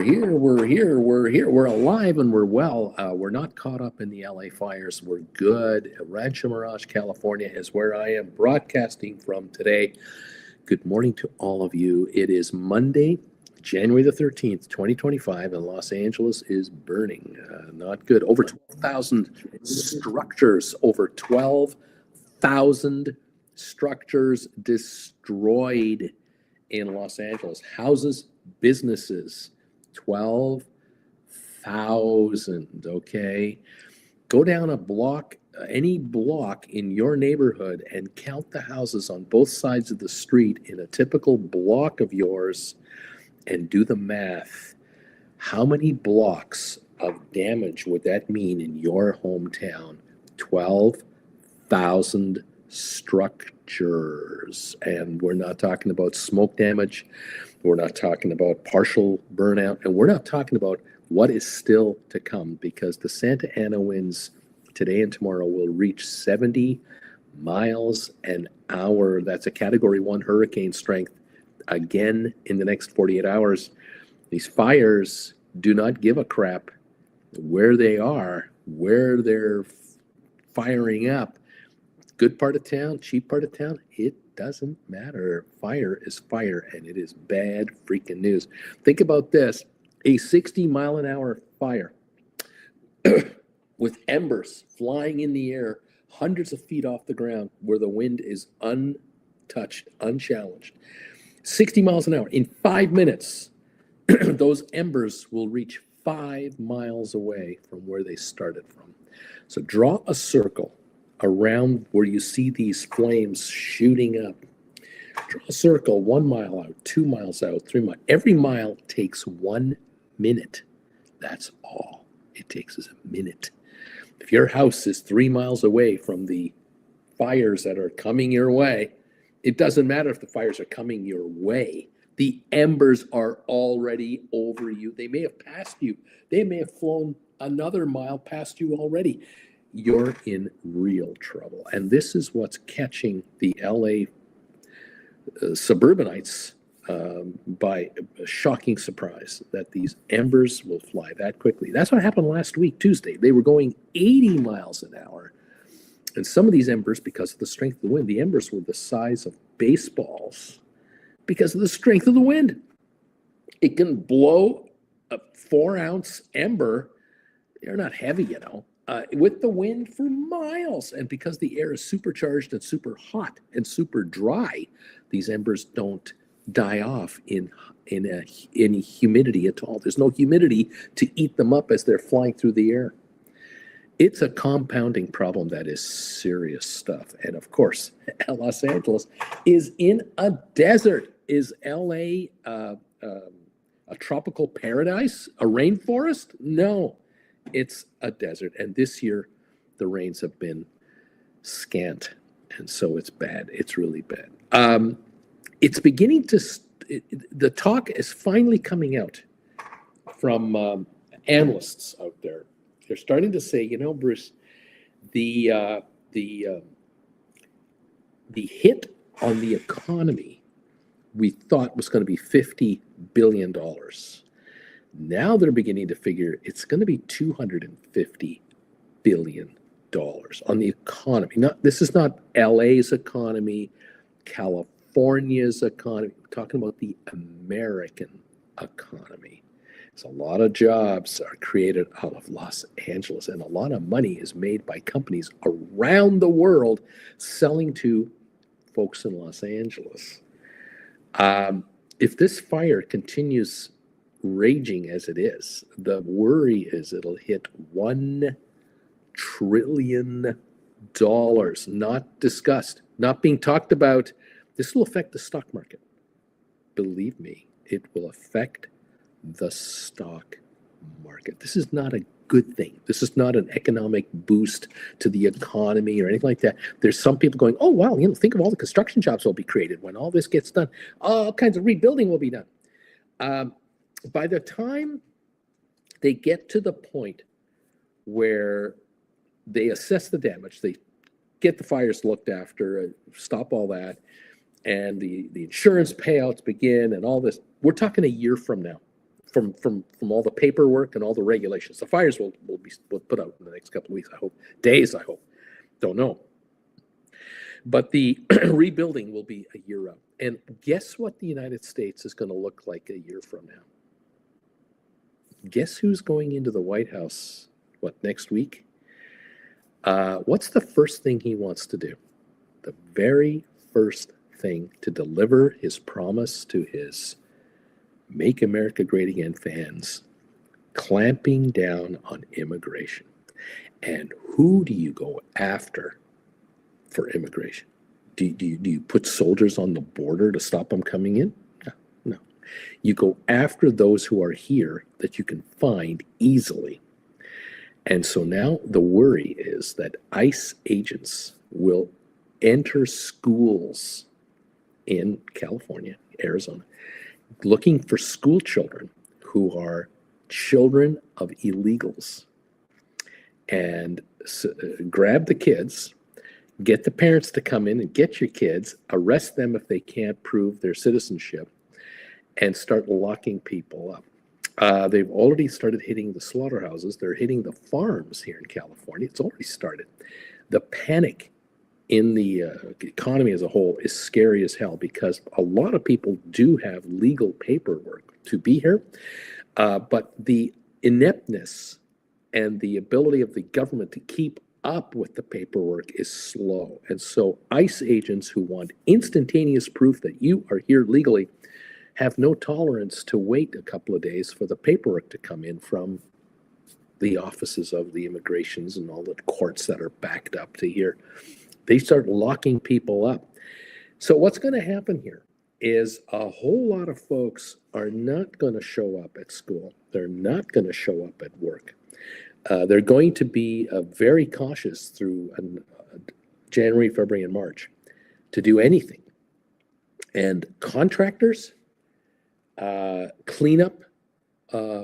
We're alive and we're well. We're not caught up in the LA fires. We're good. Rancho Mirage, California is where I am broadcasting from today. Good morning to all of you. It is Monday, January the 13th, 2025, and Los Angeles is burning. Not good. Over 12,000 structures, over 12,000 structures destroyed in Los Angeles. Houses, businesses. 12,000, okay? Go down a block, any block in your neighborhood, and count the houses on both sides of the street in a typical block of yours and do the math. How many blocks of damage would that mean in your hometown? 12,000 structures. And we're not talking about smoke damage. We're not talking about partial burnout, and we're not talking about what is still to come, because the Santa Ana winds today and tomorrow will reach 70 miles an hour. That's a Category 1 hurricane strength again in the next 48 hours. These fires do not give a crap where they are, where they're firing up. Good part of town, cheap part of town, it doesn't matter. Fire is fire, and it is bad freaking news. Think about this. A 60-mile-an-hour fire with embers flying in the air hundreds of feet off the ground where the wind is untouched, unchallenged. 60 miles an hour. In 5 minutes, those embers will reach 5 miles away from where they started from. So draw a circle around where you see these flames shooting up. Draw a circle 1 mile out, 2 miles out, 3 miles. Every mile takes 1 minute. That's all it takes, is a minute. If your house is 3 miles away from the fires that are coming your way, it doesn't matter if the fires are coming your way. The embers are already over you. They may have passed you. They may have flown another mile past you already. You're in real trouble. And this is what's catching the LA suburbanites by a shocking surprise, that these embers will fly that quickly. That's what happened last week, Tuesday. They were going 80 miles an hour. And some of these embers, because of the strength of the wind, the embers were the size of baseballs because of the strength of the wind. It can blow a 4-ounce ember. They're not heavy, you know. With the wind for miles. And because the air is supercharged and super hot and super dry, these embers don't die off in any humidity at all. There's no humidity to eat them up as they're flying through the air. It's a compounding problem that is serious stuff. And of course, Los Angeles is in a desert. Is LA a tropical paradise? A rainforest? No. It's a desert, and this year the rains have been scant, and so it's bad. It's really bad. It's beginning to, the talk is finally coming out from analysts out there. They're starting to say, you know, Bruce, the hit on the economy we thought was going to be $50 billion. Now they're beginning to figure it's going to be $250 billion on the economy. This is not LA's economy, California's economy. We're talking about the American economy. So a lot of jobs are created out of Los Angeles, and a lot of money is made by companies around the world selling to folks in Los Angeles. If this fire continues raging as it is, the worry is it'll hit $1 trillion, not discussed, not being talked about. This will affect the stock market. Believe me, it will affect the stock market. This is not a good thing. This is not an economic boost to the economy or anything like that. There's some people going, oh, wow, you know, think of all the construction jobs will be created when all this gets done. All kinds of rebuilding will be done. By the time they get to the point where they assess the damage, they get the fires looked after, stop all that, and the insurance payouts begin and all this, we're talking a year from now. from all the paperwork and all the regulations. The fires will put out in the next couple of weeks, I hope. Days, I hope. Don't know. But the rebuilding will be a year out. And guess what the United States is going to look like a year from now? Guess who's going into the White House, next week? What's the first thing he wants to do? The very first thing, to deliver his promise to his Make America Great Again fans, clamping down on immigration. And who do you go after for immigration? Do you put soldiers on the border to stop them coming in? No. You go after those who are here that you can find easily. And so now the worry is that ICE agents will enter schools in California, Arizona, looking for school children who are children of illegals, and grab the kids, get the parents to come in and get your kids, arrest them if they can't prove their citizenship, and start locking people up. They've already started hitting the slaughterhouses. They're hitting the farms here in California. It's already started. The panic in the economy as a whole is scary as hell, because a lot of people do have legal paperwork to be here, but the ineptness and the ability of the government to keep up with the paperwork is slow. And so ICE agents who want instantaneous proof that you are here legally have no tolerance to wait a couple of days for the paperwork to come in from the offices of the immigrations and all the courts that are backed up to here. They start locking people up. So what's going to happen here is a whole lot of folks are not going to show up at school. They're not going to show up at work. They're going to be very cautious through January, February, and March to do anything. And contractors, cleanup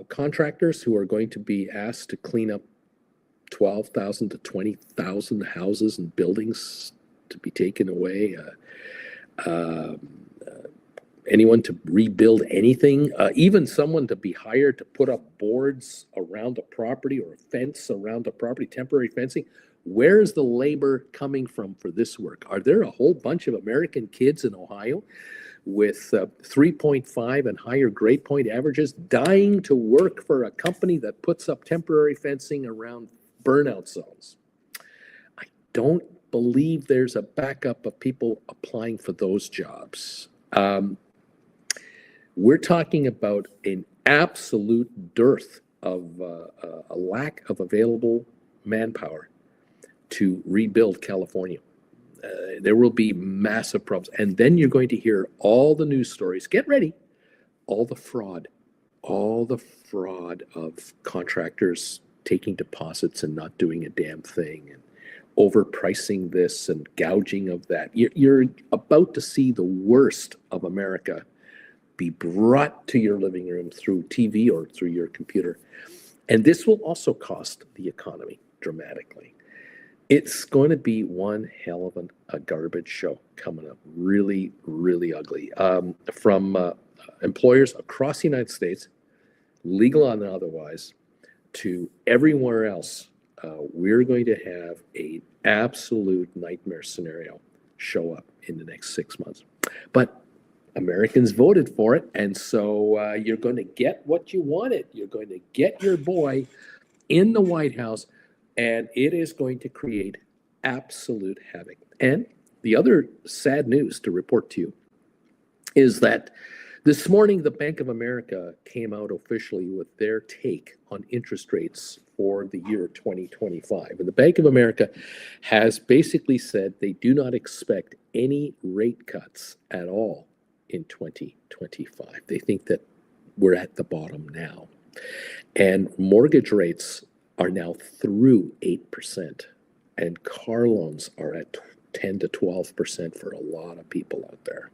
contractors who are going to be asked to clean up 12,000 to 20,000 houses and buildings to be taken away. Anyone to rebuild anything, even someone to be hired to put up boards around a property or a fence around a property, temporary fencing. Where is the labor coming from for this work? Are there a whole bunch of American kids in Ohio with 3.5 and higher grade point averages dying to work for a company that puts up temporary fencing around burnout zones? I don't believe there's a backup of people applying for those jobs. We're talking about an absolute dearth of a lack of available manpower to rebuild California. There will be massive problems. And then you're going to hear all the news stories. Get ready. All the fraud of contractors taking deposits and not doing a damn thing, and overpricing this and gouging of that. You're about to see the worst of America be brought to your living room through TV or through your computer. And this will also cost the economy dramatically. It's going to be one hell of a garbage show coming up. Really, really ugly. From employers across the United States, legal and otherwise, to everywhere else, we're going to have an absolute nightmare scenario show up in the next 6 months. But Americans voted for it, and so you're going to get what you wanted. You're going to get your boy in the White House, and it is going to create absolute havoc. And the other sad news to report to you is that this morning the Bank of America came out officially with their take on interest rates for the year 2025. And the Bank of America has basically said they do not expect any rate cuts at all in 2025. They think that we're at the bottom now. And mortgage rates are now through 8%. And car loans are at 10 to 12% for a lot of people out there.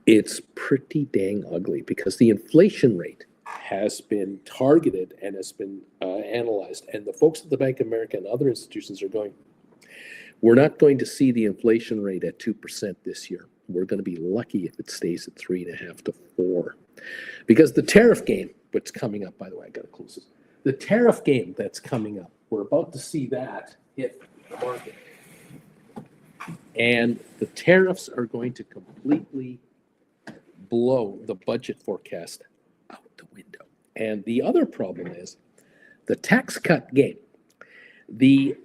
It's pretty dang ugly because the inflation rate has been targeted and has been analyzed. And the folks at the Bank of America and other institutions are going, we're not going to see the inflation rate at 2% this year. We're going to be lucky if it stays at 3.5 to 4. Because the tariff game what's coming up, by the way, I got to close this. The tariff game that's coming up, we're about to see that hit the market. And the tariffs are going to completely blow the budget forecast out the window. And the other problem is the tax cut game. The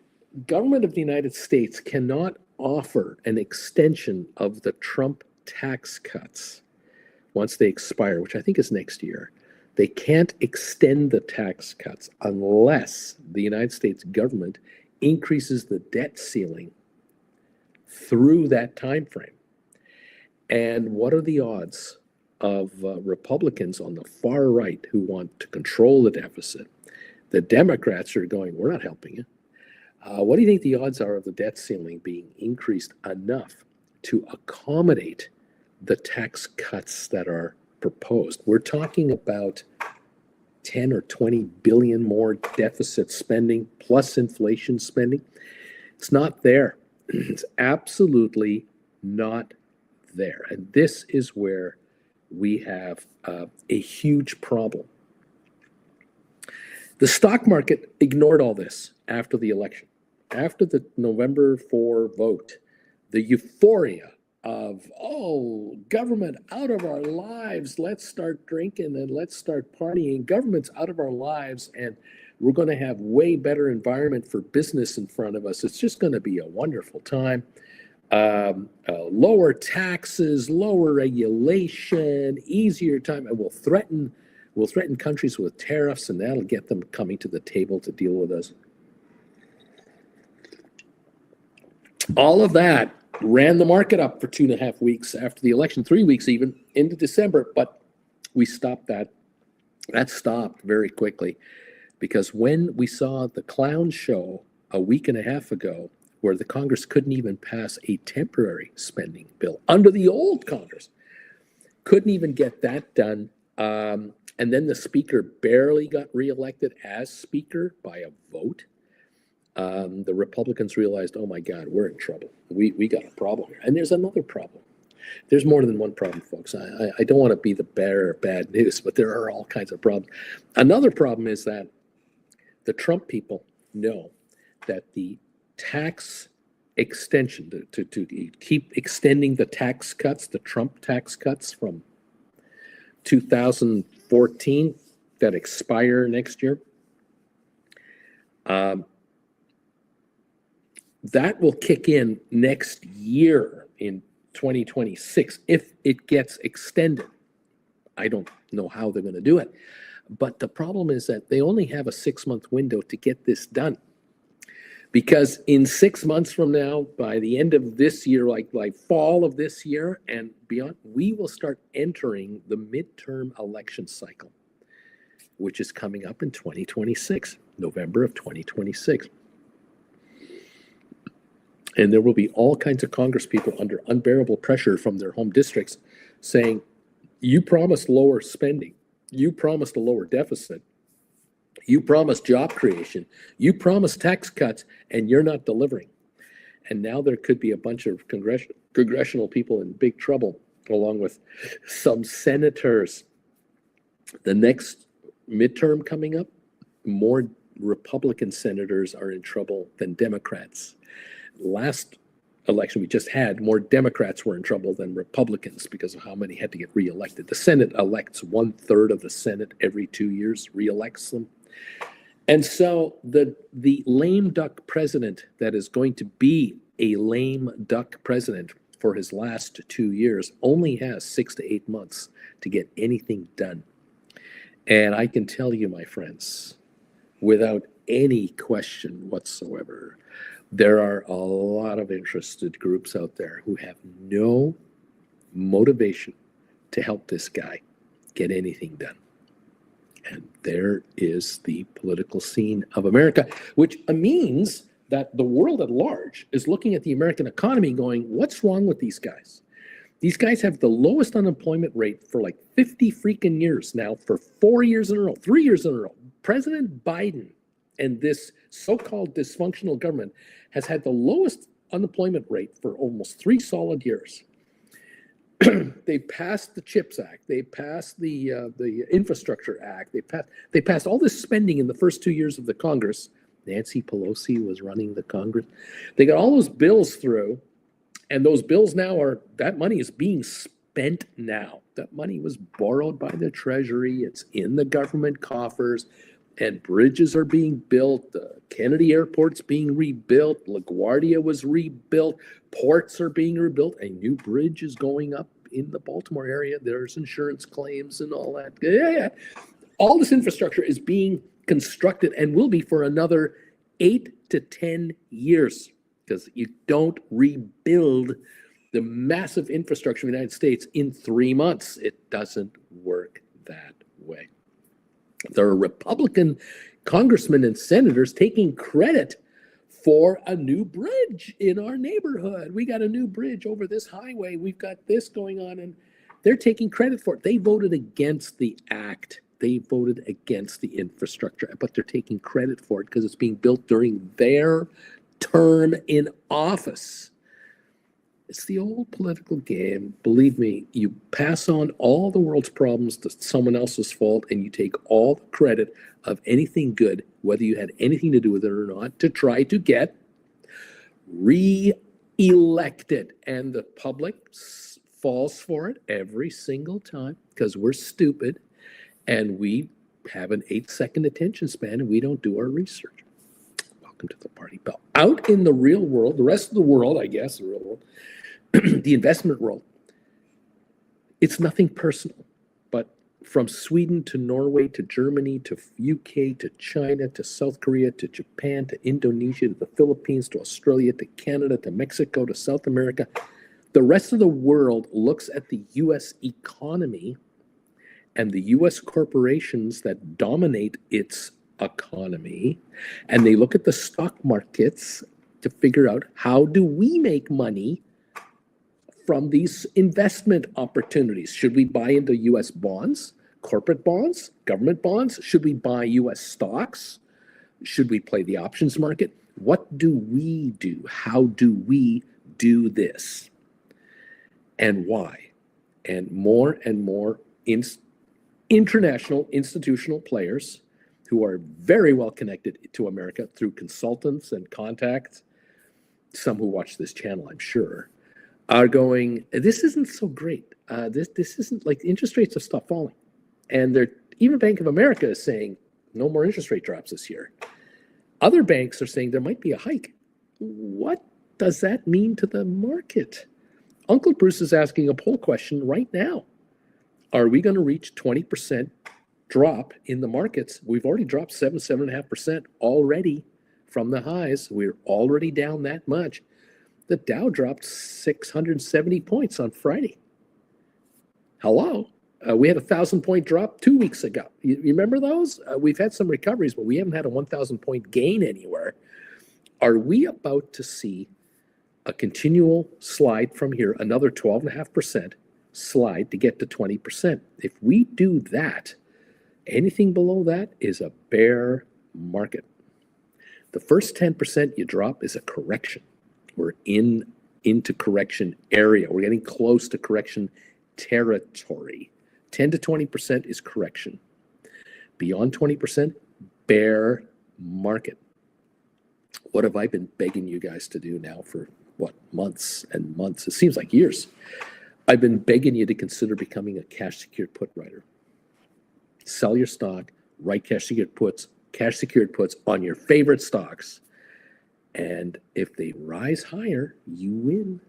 government of the United States cannot offer an extension of the Trump tax cuts once they expire, which I think is next year. They can't extend the tax cuts unless the United States government increases the debt ceiling through that time frame. And what are the odds of Republicans on the far right who want to control the deficit? The Democrats are going, we're not helping you. What do you think the odds are of the debt ceiling being increased enough to accommodate the tax cuts that are proposed? We're talking about 10 or 20 billion more deficit spending plus inflation spending. It's not there. It's absolutely not there. And this is where we have a huge problem. The stock market ignored all this after the election. After the November 4 vote, the euphoria of, oh, government out of our lives, let's start drinking and let's start partying. Government's out of our lives and we're going to have way better environment for business in front of us. It's just going to be a wonderful time. Lower taxes, lower regulation, easier time, and we'll threaten countries with tariffs, and that'll get them coming to the table to deal with us. All of that ran the market up for 2.5 weeks after the election, 3 weeks even, into December, but we stopped that. That stopped very quickly because when we saw the clown show a week and a half ago, where the Congress couldn't even pass a temporary spending bill under the old Congress, couldn't even get that done. And then the speaker barely got reelected as speaker by a vote. The Republicans realized, oh my God, we're in trouble. We got a problem here. And there's another problem. There's more than one problem, folks. I don't want to be the bearer of bad news, but there are all kinds of problems. Another problem is that the Trump people know that the tax extension, to keep extending the tax cuts, the Trump tax cuts from 2014 that expire next year, that will kick in next year in 2026 if it gets extended. I don't know how they're going to do it. But the problem is that they only have a 6-month window to get this done. Because in 6 months from now, by the end of this year, like fall of this year and beyond, we will start entering the midterm election cycle, which is coming up in 2026, November of 2026. And there will be all kinds of Congress people under unbearable pressure from their home districts saying, you promised lower spending. You promised a lower deficit. You promised job creation. You promised tax cuts, and you're not delivering. And now there could be a bunch of congressional people in big trouble, along with some senators. The next midterm coming up, more Republican senators are in trouble than Democrats. Last election we just had, more Democrats were in trouble than Republicans because of how many had to get reelected. The Senate elects 1/3 of the Senate every 2 years, reelects them. And so the lame duck president that is going to be a lame duck president for his last 2 years only has 6 to 8 months to get anything done. And I can tell you, my friends, without any question whatsoever, there are a lot of interested groups out there who have no motivation to help this guy get anything done. And there is the political scene of America, which means that the world at large is looking at the American economy going, what's wrong with these guys? These guys have the lowest unemployment rate for like 50 freaking years now, for 4 years in a row, 3 years in a row. President Biden and this so-called dysfunctional government has had the lowest unemployment rate for almost 3 solid years. They passed the CHIPS Act. They passed the Infrastructure Act. They passed all this spending in the first 2 years of the Congress. Nancy Pelosi was running the Congress. They got all those bills through, and those bills now that money is being spent now. That money was borrowed by the Treasury. It's in the government coffers, and bridges are being built. The Kennedy Airport's being rebuilt. LaGuardia was rebuilt. Ports are being rebuilt. A new bridge is going up in the Baltimore area. There's insurance claims and all that. Yeah. All this infrastructure is being constructed and will be for another 8 to 10 years, because you don't rebuild the massive infrastructure of the United States in 3 months. It doesn't work that way. There are Republican congressmen and senators taking credit for a new bridge in our neighborhood. We got a new bridge over this highway. We've got this going on, and they're taking credit for it. They voted against the act. They voted against the infrastructure, but they're taking credit for it because it's being built during their term in office. It's the old political game. Believe me, you pass on all the world's problems to someone else's fault, and you take all the credit of anything good, whether you had anything to do with it or not, to try to get re-elected. And the public falls for it every single time because we're stupid and we have an 8-second attention span and we don't do our research. Welcome to the party, Bell. Out in the real world, the rest of the world, I guess, the real world, the investment world, it's nothing personal, but from Sweden to Norway to Germany to UK to China to South Korea to Japan to Indonesia to the Philippines to Australia to Canada to Mexico to South America, the rest of the world looks at the U.S. economy and the U.S. corporations that dominate its economy, and they look at the stock markets to figure out, how do we make money from these investment opportunities? Should we buy into U.S. bonds, corporate bonds, government bonds? Should we buy U.S. stocks? Should we play the options market? What do we do? How do we do this? And why? And more international institutional players who are very well connected to America through consultants and contacts, some who watch this channel, I'm sure, are going, this isn't so great. This isn't, like, interest rates have stopped falling. And even Bank of America is saying no more interest rate drops this year. Other banks are saying there might be a hike. What does that mean to the market? Uncle Bruce is asking a poll question right now. Are we going to reach 20% drop in the markets? We've already dropped 7.5% already from the highs. We're already down that much. The Dow dropped 670 points on Friday. Hello? We had a 1,000-point drop 2 weeks ago. You remember those? We've had some recoveries, but we haven't had a 1,000-point gain anywhere. Are we about to see a continual slide from here, another 12.5% slide to get to 20%? If we do that, anything below that is a bear market. The first 10% you drop is a correction. We're into correction area. We're getting close to correction territory. 10 to 20% is correction. Beyond 20%, bear market. What have I been begging you guys to do now for, months and months? It seems like years. I've been begging you to consider becoming a cash secured put writer. Sell your stock, write cash secured puts on your favorite stocks. And if they rise higher, you win.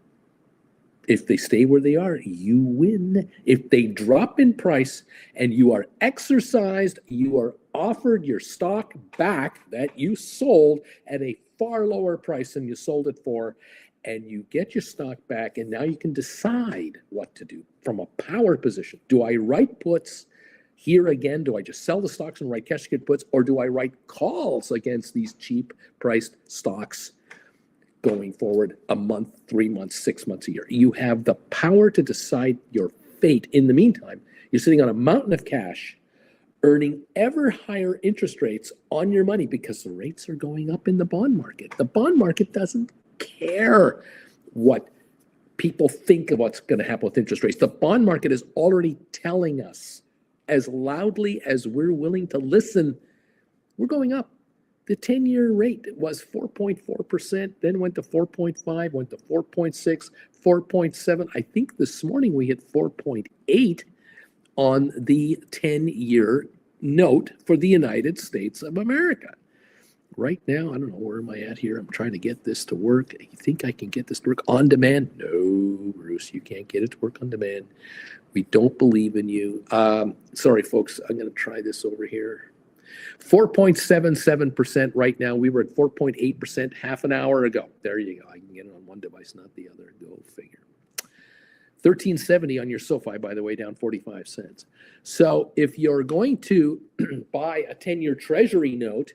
If they stay where they are, you win. If they drop in price and you are exercised, you are offered your stock back that you sold at a far lower price than you sold it for, and you get your stock back, and now you can decide what to do from a power position. Do I write puts here again? Do I just sell the stocks and write cash secured puts, or do I write calls against these cheap priced stocks going forward a month, 3 months, 6 months, a year? You have the power to decide your fate. In the meantime, you're sitting on a mountain of cash, earning ever higher interest rates on your money because the rates are going up in the bond market. The bond market doesn't care what people think of what's going to happen with interest rates. The bond market is already telling us, as loudly as we're willing to listen, we're going up. The 10-year rate was 4.4%, then went to 4.5, went to 4.6, 4.7. I think this morning we hit 4.8 on the 10-year note for the United States of America. Right now, I don't know, where am I at here? I'm trying to get this to work. You think I can get this to work on demand? No, Bruce, you can't get it to work on demand. We don't believe in you. Sorry, folks, I'm going to try this over here. 4.77% right now. We were at 4.8% half an hour ago. There you go. I can get it on one device, not the other. Go figure. 1370 on your SoFi, by the way, down 45 cents. So if you're going to buy a 10-year Treasury note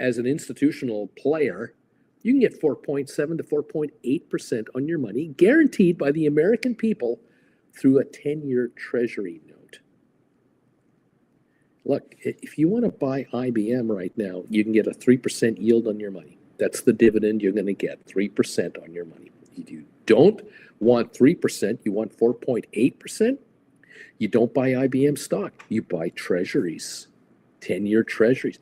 as an institutional player, you can get 4.7 to 4.8% on your money, guaranteed by the American people through a 10-year Treasury note. Look, if you want to buy IBM right now, you can get a 3% yield on your money. That's the dividend you're going to get, 3% on your money. You don't want 3%, you want 4.8%. You don't buy IBM stock, you buy treasuries, 10-year treasuries.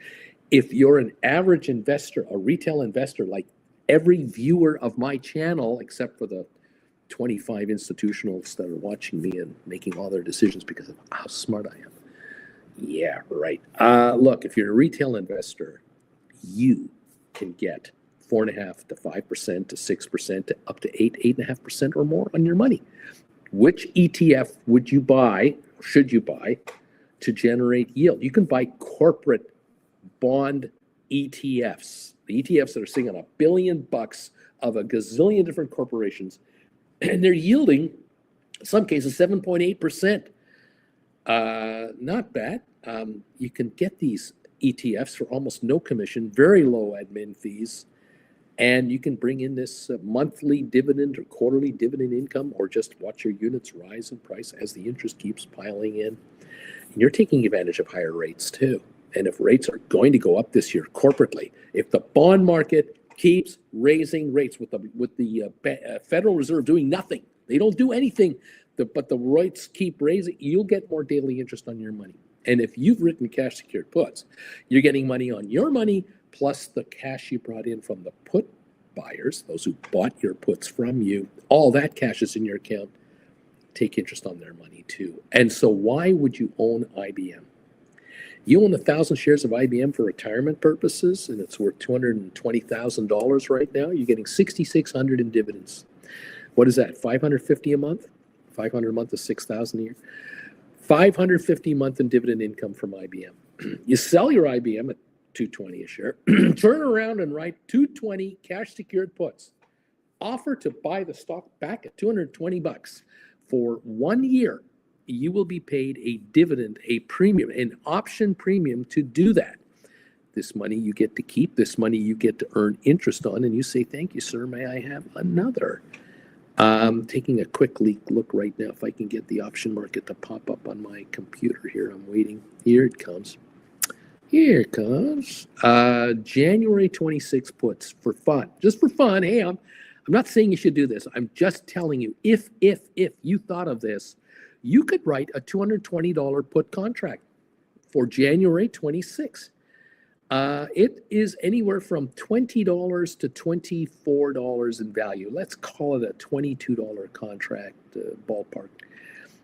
If you're an average investor, a retail investor, like every viewer of my channel, except for the 25 institutionals that are watching me and making all their decisions because of how smart I am. Yeah, right. Look, if you're a retail investor, you can get 4.5% to 5% to 6% to up to 8.5% or more on your money. Which ETF would you buy, should you buy, to generate yield? You can buy corporate bond ETFs, the ETFs that are sitting on $1 billion of a gazillion different corporations, and they're yielding, in some cases, 7.8%. Not bad. You can get these ETFs for almost no commission, very low admin fees, and you can bring in this monthly dividend or quarterly dividend income, or just watch your units rise in price as the interest keeps piling in. And you're taking advantage of higher rates too. And if rates are going to go up this year corporately, if the bond market keeps raising rates with the Federal Reserve doing nothing, they don't do anything, but the rates keep raising, you'll get more daily interest on your money. And if you've written cash secured puts, you're getting money on your money plus the cash you brought in from the put buyers, those who bought your puts from you. All that cash is in your account. Take interest on their money too. And so why would you own IBM? You own 1,000 shares of IBM for retirement purposes, and it's worth $220,000 right now. You're getting $6,600 in dividends. What is that? $550 a month? 500 a month is 6,000 a year. $550 a month in dividend income from IBM. You sell your IBM at $220 a share. Turn around and write $220 cash secured puts. Offer to buy the stock back at $220 for 1 year. You will be paid a dividend, a premium, an option premium to do that. This money you get to keep, this money you get to earn interest on, and you say, thank you, sir, may I have another? Taking a quick look right now, if I can get the option market to pop up on my computer here. I'm waiting. Here it comes. Here it comes. January 26 puts for fun, just for fun. Hey, I'm not saying you should do this. I'm just telling you, if you thought of this, you could write a $220 put contract for January 26. It is anywhere from $20 to $24 in value. Let's call it a $22 contract, ballpark.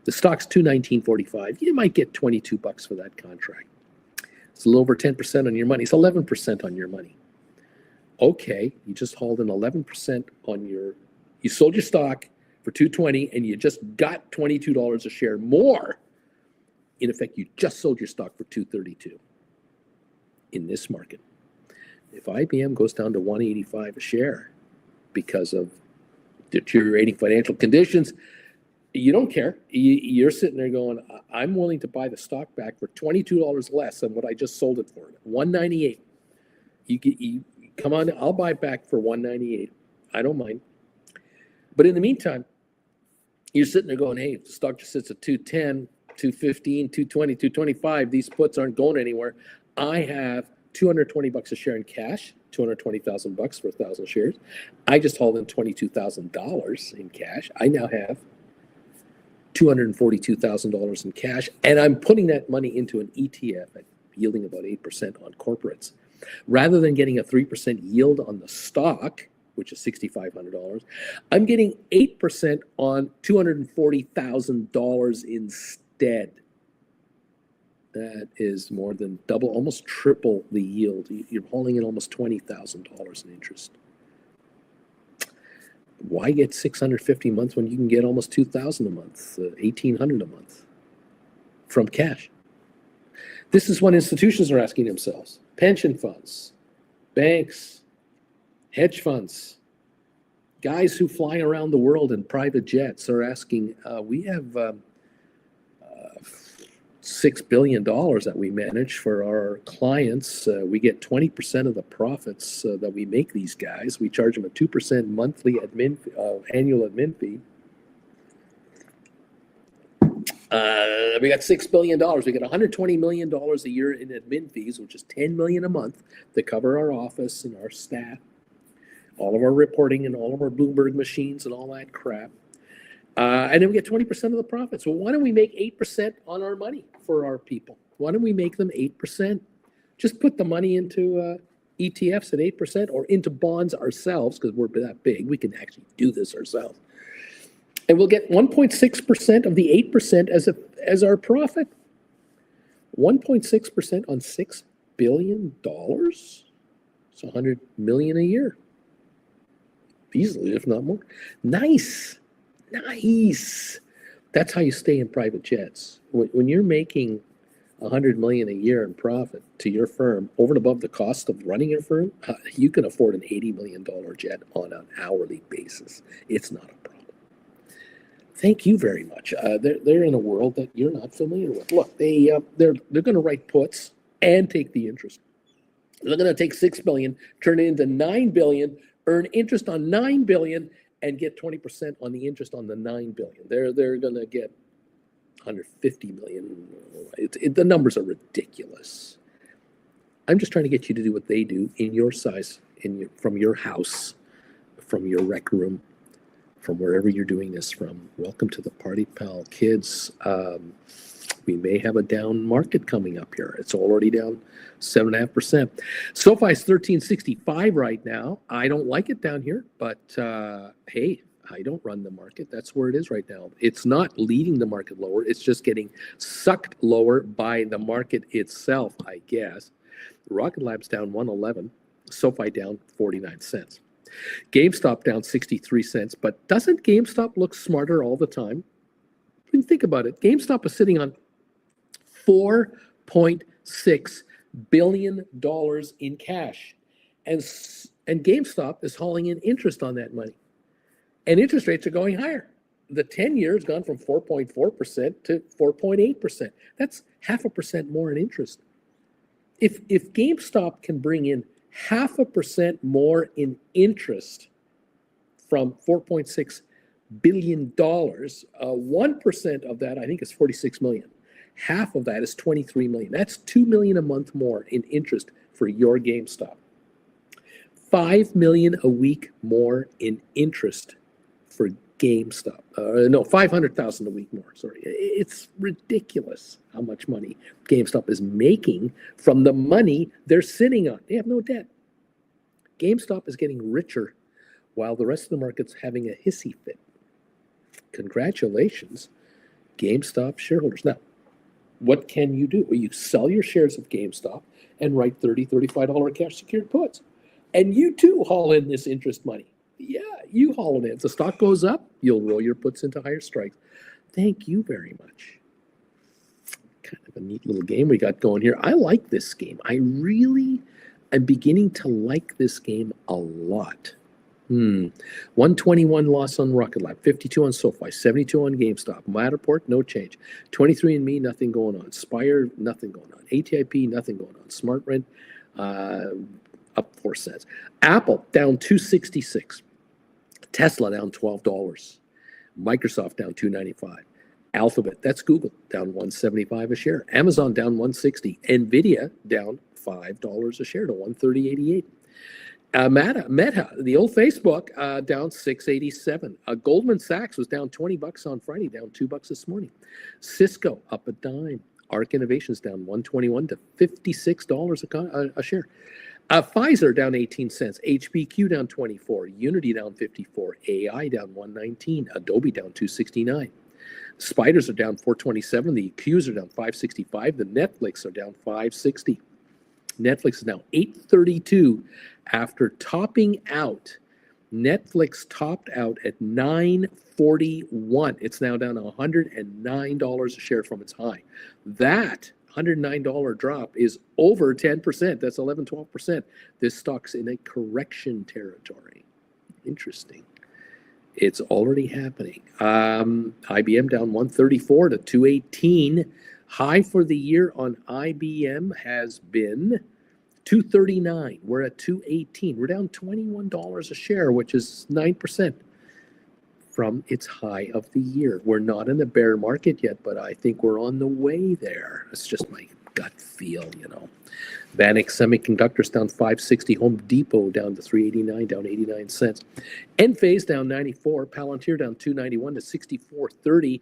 The stock's $219.45. You might get $22 for that contract. It's a little over 10% on your money. It's 11% on your money. Okay, you just hauled in 11% on you sold your stock for $220 and you just got $22 a share more. In effect, you just sold your stock for $232 in this market. If IBM goes down to $185 a share because of deteriorating financial conditions, you don't care. You're sitting there going, I'm willing to buy the stock back for $22 less than what I just sold it for. $198. You come on, I'll buy it back for $198. I don't mind. But in the meantime, you're sitting there going, hey, if the stock just sits at 210, 215, 220, 225, these puts aren't going anywhere. I have $220 a share in cash, 220,000 bucks for 1,000 shares. I just hauled in $22,000 in cash. I now have $242,000 in cash, and I'm putting that money into an ETF at yielding about 8% on corporates. Rather than getting a 3% yield on the stock, which is $6,500, I'm getting 8% on $240,000 instead. That is more than double, almost triple the yield. You're hauling in almost $20,000 in interest. Why get 650 a month when you can get almost 2,000 a month, 1,800 a month from cash? This is what institutions are asking themselves. Pension funds, banks, hedge funds, guys who fly around the world in private jets are asking, we have $6 billion that we manage for our clients. We get 20% of the profits that we make these guys. We charge them a 2% monthly annual admin fee. We got $6 billion. We got $120 million a year in admin fees, which is $10 million a month to cover our office and our staff, all of our reporting and all of our Bloomberg machines and all that crap. And then we get 20% of the profits. Well, why don't we make 8% on our money for our people? Why don't we make them 8%? Just put the money into ETFs at 8% or into bonds ourselves, because we're that big. We can actually do this ourselves. And we'll get 1.6% of the 8% as our profit. 1.6% on $6 billion? It's $100 million a year. Easily, if not more. Nice. That's how you stay in private jets. When you're making $100 million a year in profit to your firm, over and above the cost of running your firm, you can afford an $80 million jet on an hourly basis. It's not a problem. Thank you very much. They're in a world that you're not familiar with. Look, they're going to write puts and take the interest. They're going to take $6 billion, turn it into $9 billion, earn interest on $9 billion, and get 20% on the interest on the $9 billion. They're going to get $150 million. The numbers are ridiculous. I'm just trying to get you to do what they do in your size, from your house, from your rec room, from wherever you're doing this from. Welcome to the party, pal. Kids, we may have a down market coming up here. It's already down 7.5%. SoFi is 1365 right now. I don't like it down here, but hey, I don't run the market. That's where it is right now. It's not leading the market lower. It's just getting sucked lower by the market itself, I guess. Rocket Lab's down 111. SoFi down 49 cents. GameStop down 63 cents. But doesn't GameStop look smarter all the time? I mean, think about it. GameStop is sitting on $4.6 billion in cash. And GameStop is hauling in interest on that money. And interest rates are going higher. The 10-year has gone from 4.4% to 4.8%. That's 0.5% more in interest. If GameStop can bring in 0.5% more in interest from $4.6 billion, 1% of that, I think, is 46 million. Half of that is 23 million. That's 2 million a month more in interest for your GameStop. 5 million a week more in interest for GameStop. No, 500,000 a week more. Sorry. It's ridiculous how much money GameStop is making from the money they're sitting on. They have no debt. GameStop is getting richer while the rest of the market's having a hissy fit. Congratulations, GameStop shareholders. Now, what can you do? Well, you sell your shares of GameStop and write $30, $35 cash secured puts. And you too haul in this interest money. Yeah, you haul it in. If the stock goes up, you'll roll your puts into higher strikes. Thank you very much. Kind of a neat little game we got going here. I like this game. I'm beginning to like this game a lot. 121 loss on Rocket Lab, 52 on SoFi, 72 on GameStop. Matterport, no change. 23andMe, nothing going on. Spire, nothing going on. ATIP, nothing going on. SmartRent, up 4 cents. Apple, down 266. Tesla, down $12. Microsoft, down 295. Alphabet, that's Google, down 175 a share. Amazon, down 160. NVIDIA, down $5 a share to 130.88. Meta, the old Facebook, down 687. Goldman Sachs was down $20 on Friday, down $2 this morning. Cisco up a dime. Arc Innovations down 121 to $56 a share. Pfizer down 18 cents. HPQ down 24. Unity down 54. AI down 119. Adobe down 269. Spiders are down 427. The Qs are down 565. The Netflix are down 560. Netflix is now 832 after topping out. Netflix topped out at 941. It's now down to $109 a share from its high. That $109 drop is over 10%. That's 11, 12%. This stock's in a correction territory. Interesting. It's already happening. IBM down 134 to 218. High for the year on IBM has been 239. We're at 218. We're down $21 a share, which is 9% from its high of the year. We're not in a bear market yet, but I think we're on the way there. It's just my gut feel, you know. Vanex Semiconductors down 560. Home Depot down to 389, down 89 cents. Enphase down 94. Palantir down 291 to 64.30.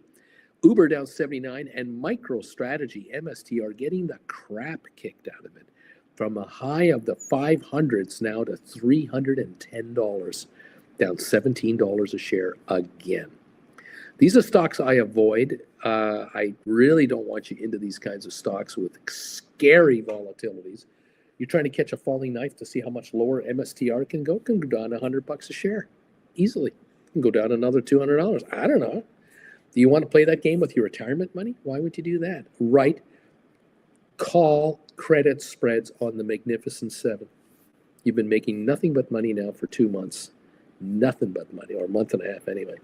Uber down 79, and MicroStrategy, MSTR, getting the crap kicked out of it from a high of the 500s now to $310, down $17 a share again. These are stocks I avoid. I really don't want you into these kinds of stocks with scary volatilities. You're trying to catch a falling knife to see how much lower MSTR can go down $100 a share easily. It can go down another $200. I don't know. Do you want to play that game with your retirement money? Why would you do that? Right. Call credit spreads on the Magnificent Seven. You've been making nothing but money now for 2 months. Nothing but money, or a month and a half anyway.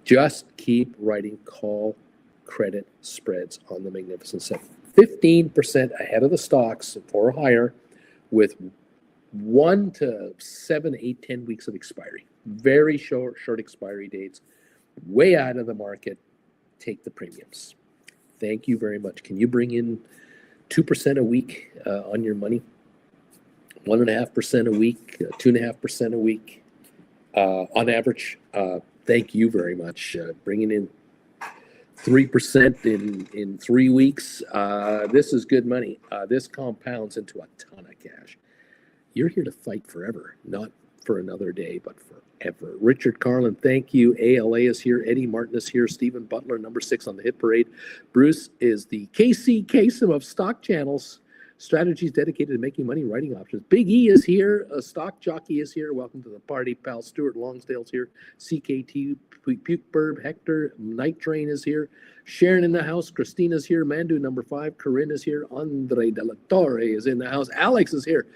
Just keep writing call credit spreads on the Magnificent Seven. 15% ahead of the stocks or higher with 1 to 7, 8, 10 weeks of expiry. Very short expiry dates. Way out of the market. Take the premiums. Thank you very much. Can you bring in 2% a week on your money? 1.5% a week, 2.5% a week on average. Thank you very much. Bringing in 3% in 3 weeks. This is good money. This compounds into a ton of cash. You're here to fight forever, not for another day, but forever. Richard Carlin, thank you. ALA is here. Eddie Martin is here. Stephen Butler, number 6 on the hit parade. Bruce is the KC Kasem of stock channels. Strategies dedicated to making money, writing options. Big E is here. A stock jockey is here. Welcome to the party, pal. Stuart Longsdale's here. CKT, Pukeburb, Hector, Night Train is here. Sharon in the house. Christina's here. Mandu, number 5. Corinne is here. Andre De La Torre is in the house. Alex is here.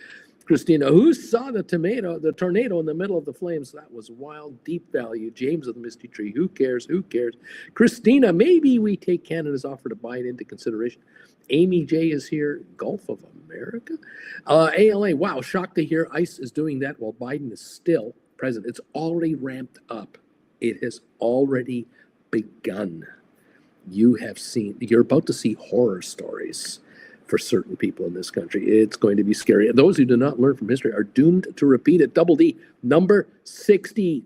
Christina, who saw the tornado in the middle of the flames? That was wild, deep value. James of the Misty Tree, who cares? Who cares? Christina, maybe we take Canada's offer to buy it into consideration. Amy J is here. Gulf of America. ALA, wow, shocked to hear ICE is doing that while Biden is still president. It's already ramped up. It has already begun. You're about to see horror stories for certain people in this country. It's going to be scary. And those who do not learn from history are doomed to repeat it. Double D, number 60.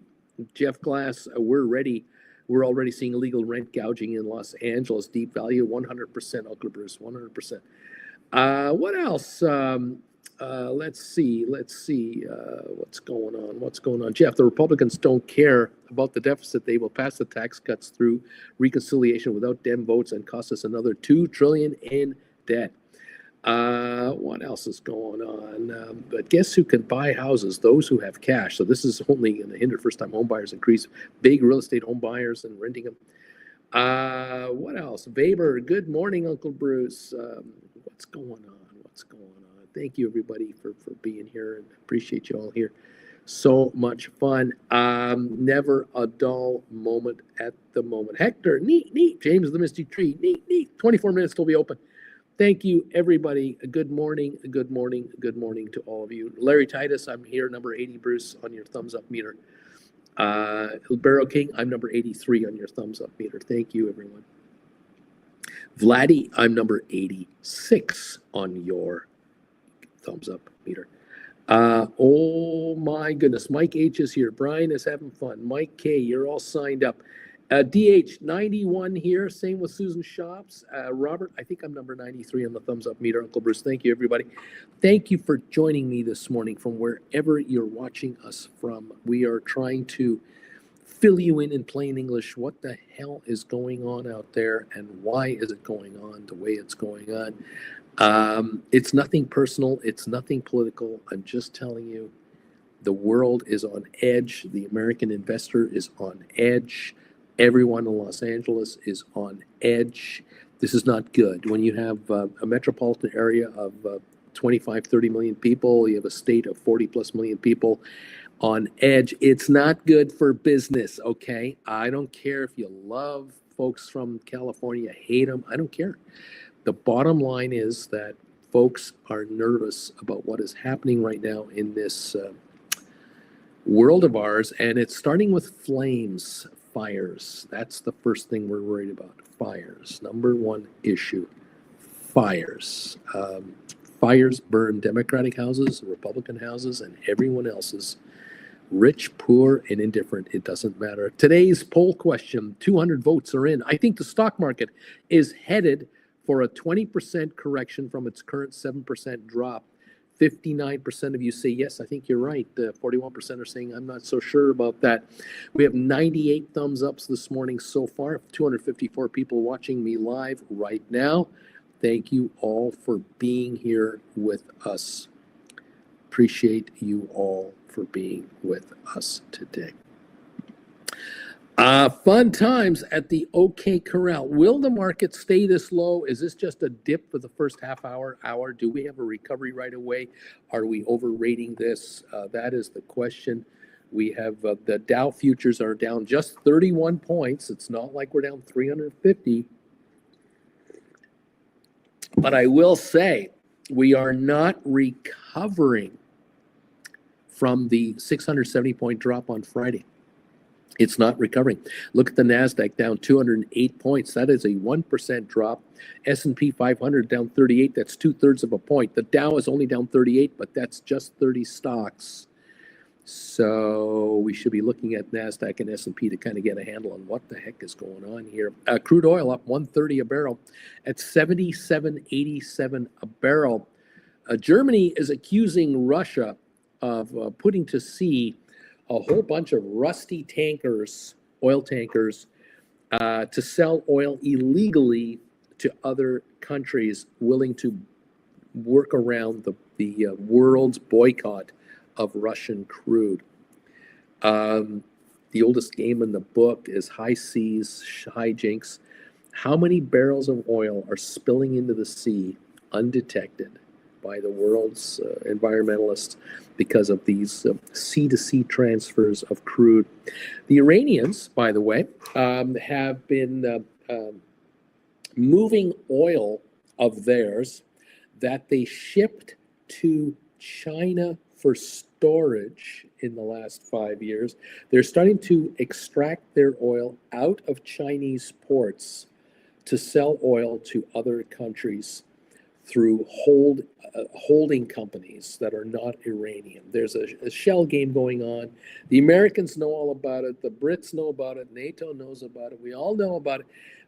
Jeff Glass, we're ready. We're already seeing illegal rent gouging in Los Angeles. Deep value, 100%. Uncle Bruce, 100%. What else? Let's see. What's going on? Jeff, the Republicans don't care about the deficit. They will pass the tax cuts through reconciliation without Dem votes and cost us another $2 trillion in debt. What else is going on? But guess who can buy houses? Those who have cash. So this is only going to hinder first-time home buyers, increase big real estate home buyers and renting them. What else? Weber, good morning, Uncle Bruce. What's going on? Thank you, everybody, for being here, and appreciate you all here. So much fun. Never a dull moment at the moment. Hector, neat. James of the Misty Tree, neat. 24 minutes till we open. Thank you, everybody. Good morning to all of you. Larry Titus, I'm here, number 80. Bruce, on your thumbs up meter. Barrow King, I'm number 83 on your thumbs up meter. Thank you, everyone. Vladdy, I'm number 86 on your thumbs up meter. Oh my goodness. Mike H is here. Brian is having fun. Mike K, you're all signed up. DH 91 here. Same with Susan Shops. Robert, I think I'm number 93 on the thumbs up meter. Uncle Bruce, thank you, everybody. Thank you for joining me this morning from wherever you're watching us from. We are trying to fill you in plain English what the hell is going on out there and why is it going on the way it's going on. It's nothing personal. It's nothing political. I'm just telling you, the world is on edge. The American investor is on edge. Everyone in Los Angeles is on edge. This is not good. When you have a metropolitan area of 25, 30 million people, you have a state of 40 plus million people on edge. It's not good for business, okay? I don't care if you love folks from California, hate them. I don't care. The bottom line is that folks are nervous about what is happening right now in this world of ours, and it's starting with flames, fires. That's the first thing we're worried about. Fires. Number one issue. Fires. Fires burn Democratic houses, Republican houses, and everyone else's. Rich, poor, and indifferent, it doesn't matter. Today's poll question, 200 votes are in. I think the stock market is headed for a 20% correction from its current 7% drop. 59% of you say, yes, I think you're right. 41% are saying, I'm not so sure about that. We have 98 thumbs ups this morning so far, 254 people watching me live right now. Thank you all for being here with us. Appreciate you all for being with us today. Fun times at the OK Corral. Will the market stay this low? Is this just a dip for the first half hour? Do we have a recovery right away? Are we overrating this? That is the question. We have the Dow futures are down just 31 points. It's not like we're down 350. But I will say we are not recovering from the 670 point drop on Friday. It's not recovering. Look at the NASDAQ down 208 points. That is a 1% drop. S&P 500 down 38. That's 2/3 of a point. The Dow is only down 38, but that's just 30 stocks. So we should be looking at NASDAQ and S&P to kind of get a handle on what the heck is going on here. Crude oil up 130 a barrel at 77.87 a barrel. Germany is accusing Russia of putting to sea a whole bunch of rusty tankers, oil tankers, to sell oil illegally to other countries willing to work around the world's boycott of Russian crude. The oldest game in the book is high seas, hijinks. How many barrels of oil are spilling into the sea undetected by the world's environmentalists because of these sea-to-sea transfers of crude? The Iranians, by the way, have been moving oil of theirs that they shipped to China for storage in the last 5 years. They're starting to extract their oil out of Chinese ports to sell oil to other countries through holding companies that are not Iranian. There's a shell game going on. The Americans know all about it. The Brits know about it. NATO knows about it. We all know about it.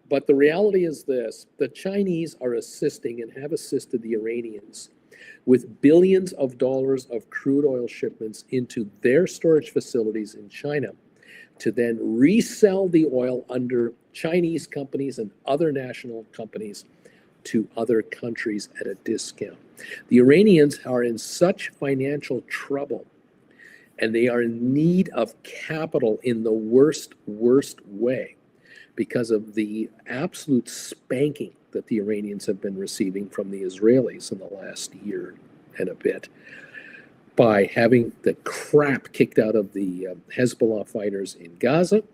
But the reality is this: the Chinese are assisting and have assisted the Iranians with billions of dollars of crude oil shipments into their storage facilities in China to then resell the oil under Chinese companies and other national companies to other countries at a discount. The Iranians are in such financial trouble, and they are in need of capital in the worst way because of the absolute spanking that the Iranians have been receiving from the Israelis in the last year and a bit by having the crap kicked out of the Hezbollah fighters in Gaza,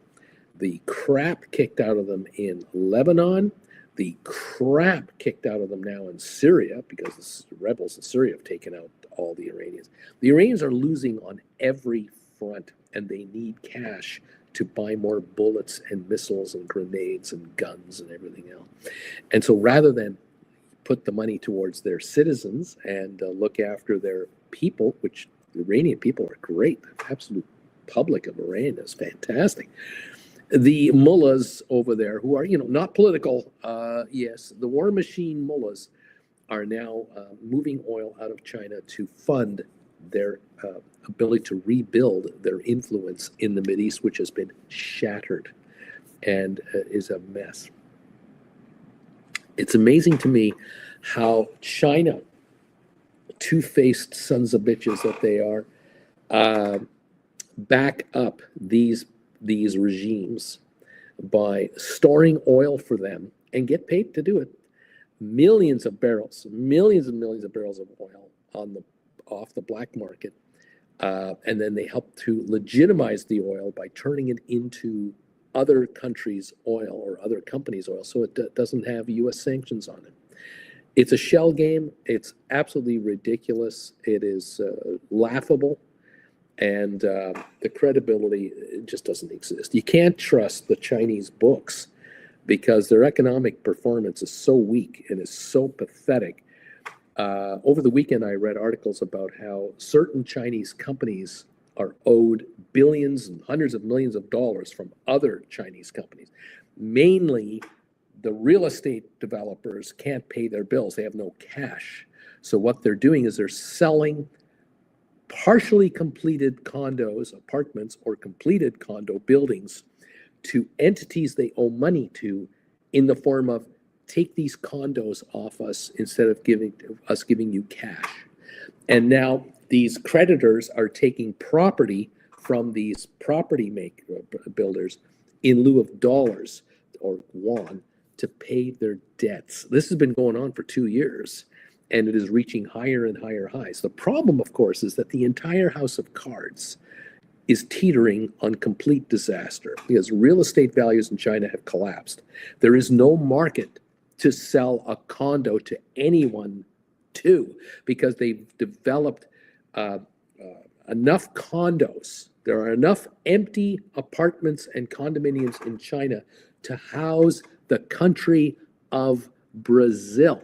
the crap kicked out of them in Lebanon, the crap kicked out of them now in Syria, because the rebels in Syria have taken out all the Iranians. The Iranians are losing on every front, and they need cash to buy more bullets and missiles and grenades and guns and everything else. And so rather than put the money towards their citizens and look after their people, which the Iranian people are great. The absolute public of Iran is fantastic. The mullahs over there, who are, not political, yes, the war machine mullahs are now moving oil out of China to fund their ability to rebuild their influence in the Mideast, which has been shattered and is a mess. It's amazing to me how China, two-faced sons of bitches that they are, back up these regimes by storing oil for them and get paid to do it. Millions and millions of barrels of oil off the black market, and then they help to legitimize the oil by turning it into other countries' oil or other companies' oil, so it doesn't have U.S. sanctions on it. It's a shell game. It's absolutely ridiculous. It is laughable, and the credibility just doesn't exist. You can't trust the Chinese books because their economic performance is so weak and is so pathetic. Over the weekend, I read articles about how certain Chinese companies are owed billions and hundreds of millions of dollars from other Chinese companies. Mainly, the real estate developers can't pay their bills. They have no cash. So what they're doing is they're selling partially completed condos, apartments, or completed condo buildings to entities they owe money to in the form of take these condos off us instead of giving you cash. And now these creditors are taking property from these property builders in lieu of dollars or yuan to pay their debts. This has been going on for 2 years, and it is reaching higher and higher highs. The problem, of course, is that the entire house of cards is teetering on complete disaster because real estate values in China have collapsed. There is no market to sell a condo to anyone because they've developed enough condos. There are enough empty apartments and condominiums in China to house the country of Brazil.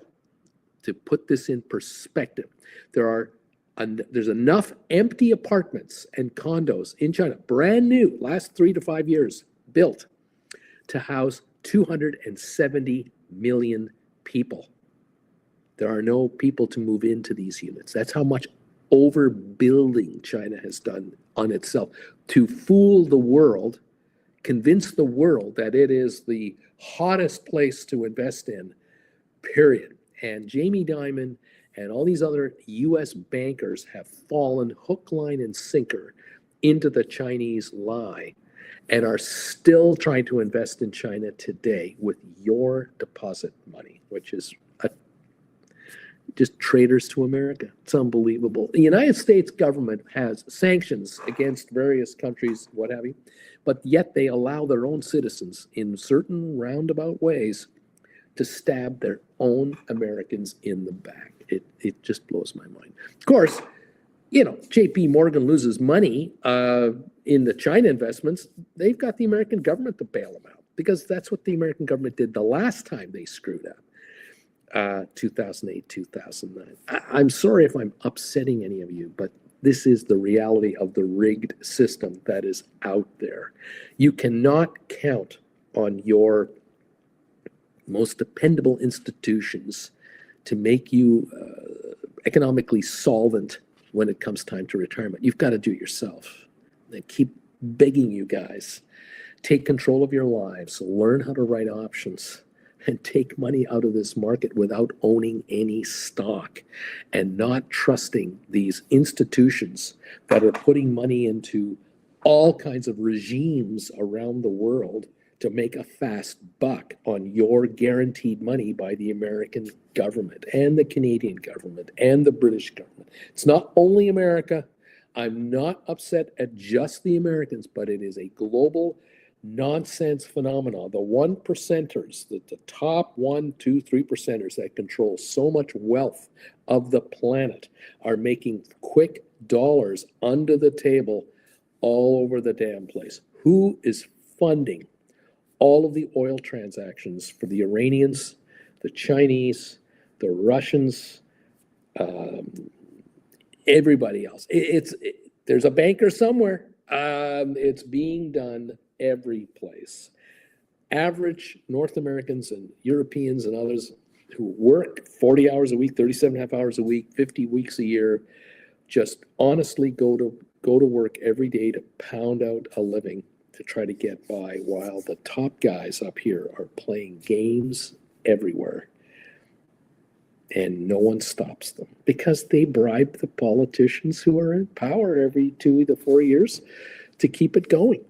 To put this in perspective, there's enough empty apartments and condos in China, brand new, last 3 to 5 years built, to house 270 million people. There are no people to move into these units. That's how much overbuilding China has done on itself to fool the world, convince the world that it is the hottest place to invest in, period. And Jamie Dimon and all these other U.S. bankers have fallen hook, line, and sinker into the Chinese lie and are still trying to invest in China today with your deposit money, which is just traitors to America. It's unbelievable. The United States government has sanctions against various countries, what have you, but yet they allow their own citizens in certain roundabout ways to stab their own Americans in the back. It just blows my mind. Of course, JP Morgan loses money in the China investments. They've got the American government to bail them out because that's what the American government did the last time they screwed up. 2008, 2009. I'm sorry if I'm upsetting any of you, but this is the reality of the rigged system that is out there. You cannot count on your most dependable institutions to make you economically solvent when it comes time to retirement. You've got to do it yourself. I keep begging you guys, take control of your lives, learn how to write options, and take money out of this market without owning any stock and not trusting these institutions that are putting money into all kinds of regimes around the world to make a fast buck on your guaranteed money by the American government and the Canadian government and the British government. It's not only America. I'm not upset at just the Americans, but it is a global nonsense phenomenon. The 1%ers, the top 1, 2, 3%ers that control so much wealth of the planet are making quick dollars under the table all over the damn place. Who is funding all of the oil transactions for the Iranians, the Chinese, the Russians, everybody else. There's a banker somewhere. It's being done every place. Average North Americans and Europeans and others who work 40 hours a week, 37 and a half hours a week, 50 weeks a year, just honestly go to work every day to pound out a living to try to get by, while the top guys up here are playing games everywhere. And no one stops them because they bribe the politicians who are in power every 2 to 4 years to keep it going.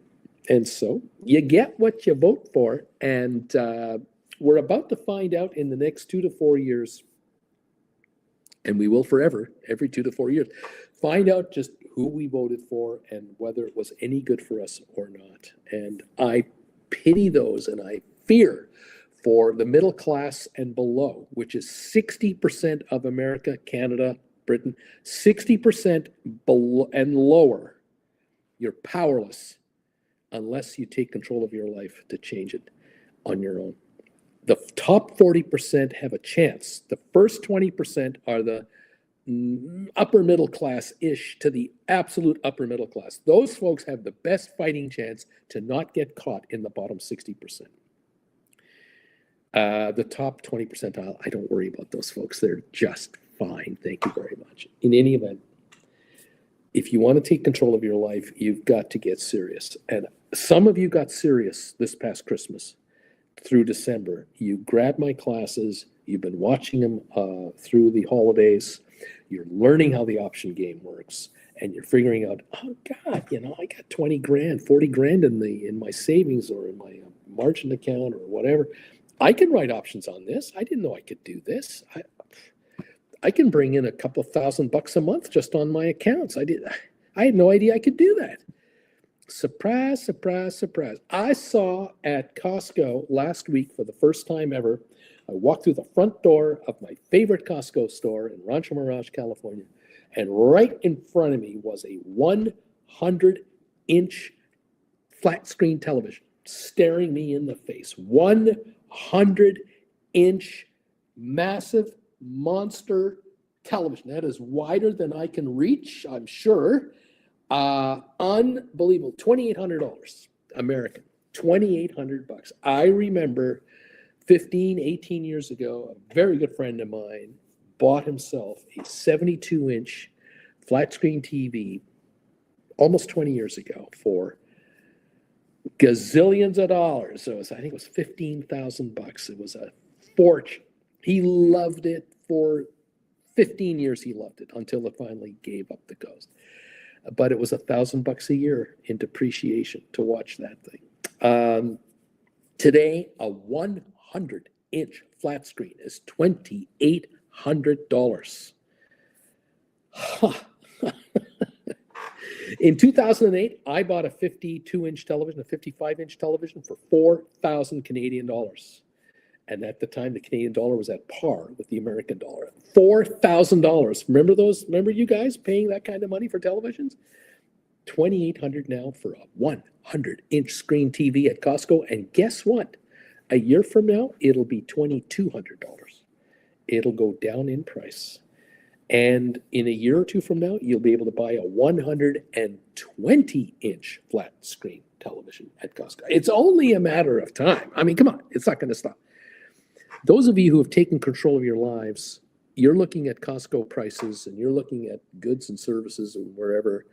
And so you get what you vote for. And we're about to find out in the next 2 to 4 years, and we will forever, every 2 to 4 years, find out just who we voted for and whether it was any good for us or not. And I pity those, and I fear for the middle class and below, which is 60% of America, Canada, Britain, 60% below and lower. You're powerless unless you take control of your life to change it on your own. The top 40% have a chance. The first 20% are the upper middle class-ish to the absolute upper middle class. Those folks have the best fighting chance to not get caught in the bottom 60%. The top 20 percentile, I don't worry about those folks. They're just fine. Thank you very much. In any event, if you want to take control of your life, you've got to get serious. And some of you got serious this past Christmas through December. You grabbed my classes. You've been watching them through the holidays. You're learning how the option game works. And you're figuring out, oh God, I got 20 grand, 40 grand in my savings or in my margin account or whatever. I can write options on this. I didn't know I could do this. I can bring in a couple of $1,000 a month just on my accounts. I had no idea I could do that. Surprise, surprise, surprise. I saw at Costco last week for the first time ever, I walked through the front door of my favorite Costco store in Rancho Mirage, California, and right in front of me was a 100-inch flat screen television staring me in the face. 100-inch massive monster television. That is wider than I can reach, I'm sure. Unbelievable. $2,800 American. $2,800. I remember 15, 18 years ago, a very good friend of mine bought himself a 72-inch flat screen TV almost 20 years ago for gazillions of dollars. So I think it was $15,000. It was a fortune. He loved it for 15 years. He loved it until it finally gave up the ghost. But it was $1,000 a year in depreciation to watch that thing. Today, a 100-inch flat screen is $2,800. In 2008, I bought a 52-inch television, a 55-inch television for 4,000 Canadian dollars. And at the time, the Canadian dollar was at par with the American dollar. $4,000. Remember you guys paying that kind of money for televisions? $2,800 now for a 100-inch screen TV at Costco. And guess what? A year from now, it'll be $2,200. It'll go down in price. And in a year or two from now, you'll be able to buy a 120-inch flat screen television at Costco. It's only a matter of time. I mean, come on, it's not going to stop. Those of you who have taken control of your lives, you're looking at Costco prices and you're looking at goods and services and wherever,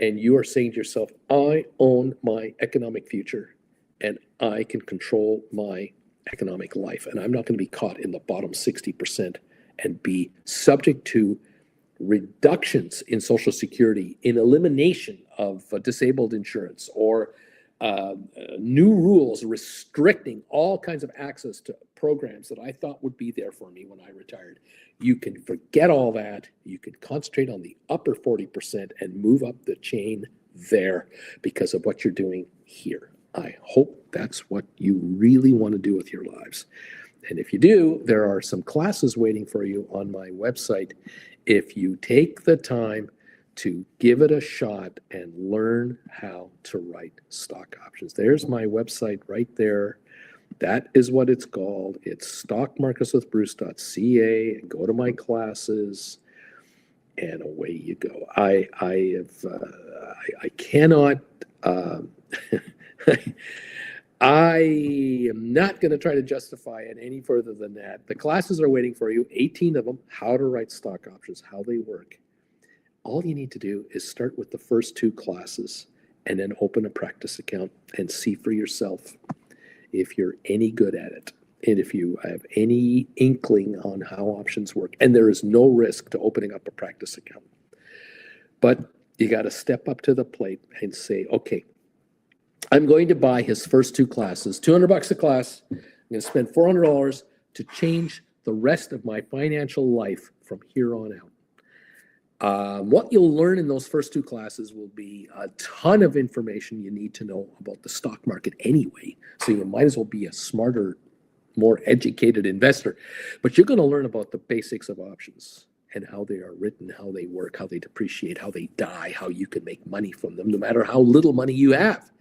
and you are saying to yourself, I own my economic future and I can control my economic life. And I'm not going to be caught in the bottom 60% and be subject to reductions in Social Security, in elimination of disabled insurance, or new rules restricting all kinds of access to programs that I thought would be there for me when I retired. You can forget all that. You can concentrate on the upper 40% and move up the chain there because of what you're doing here. I hope that's what you really want to do with your lives. And if you do, there are some classes waiting for you on my website. If you take the time to give it a shot and learn how to write stock options. There's my website right there. That is what it's called. It's stockmarketswithbruce.ca, and go to my classes, and away you go. I cannot. I am not going to try to justify it any further than that. The classes are waiting for you, 18 of them, how to write stock options, how they work. All you need to do is start with the first 2 classes and then open a practice account and see for yourself if you're any good at it and if you have any inkling on how options work. And there is no risk to opening up a practice account. But you got to step up to the plate and say, okay, I'm going to buy his first 2 classes, $200 a class. I'm going to spend $400 to change the rest of my financial life from here on out. What you'll learn in those first 2 classes will be a ton of information you need to know about the stock market anyway. So you might as well be a smarter, more educated investor. But you're going to learn about the basics of options and how they are written, how they work, how they depreciate, how they die, how you can make money from them, no matter how little money you have.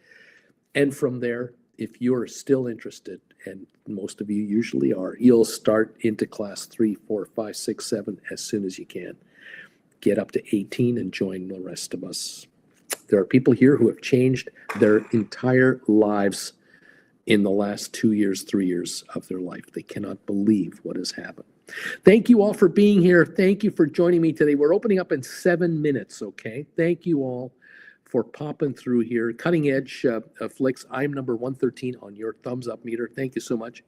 And from there, if you're still interested, and most of you usually are, you'll start into class 3, 4, 5, 6, 7 as soon as you can. Get up to 18 and join the rest of us. There are people here who have changed their entire lives in the last 2 years, 3 years of their life. They cannot believe what has happened. Thank you all for being here. Thank you for joining me today. We're opening up in 7 minutes, okay? Thank you all for popping through here. Cutting Edge Flicks, I'm number 113 on your thumbs up meter. Thank you so much.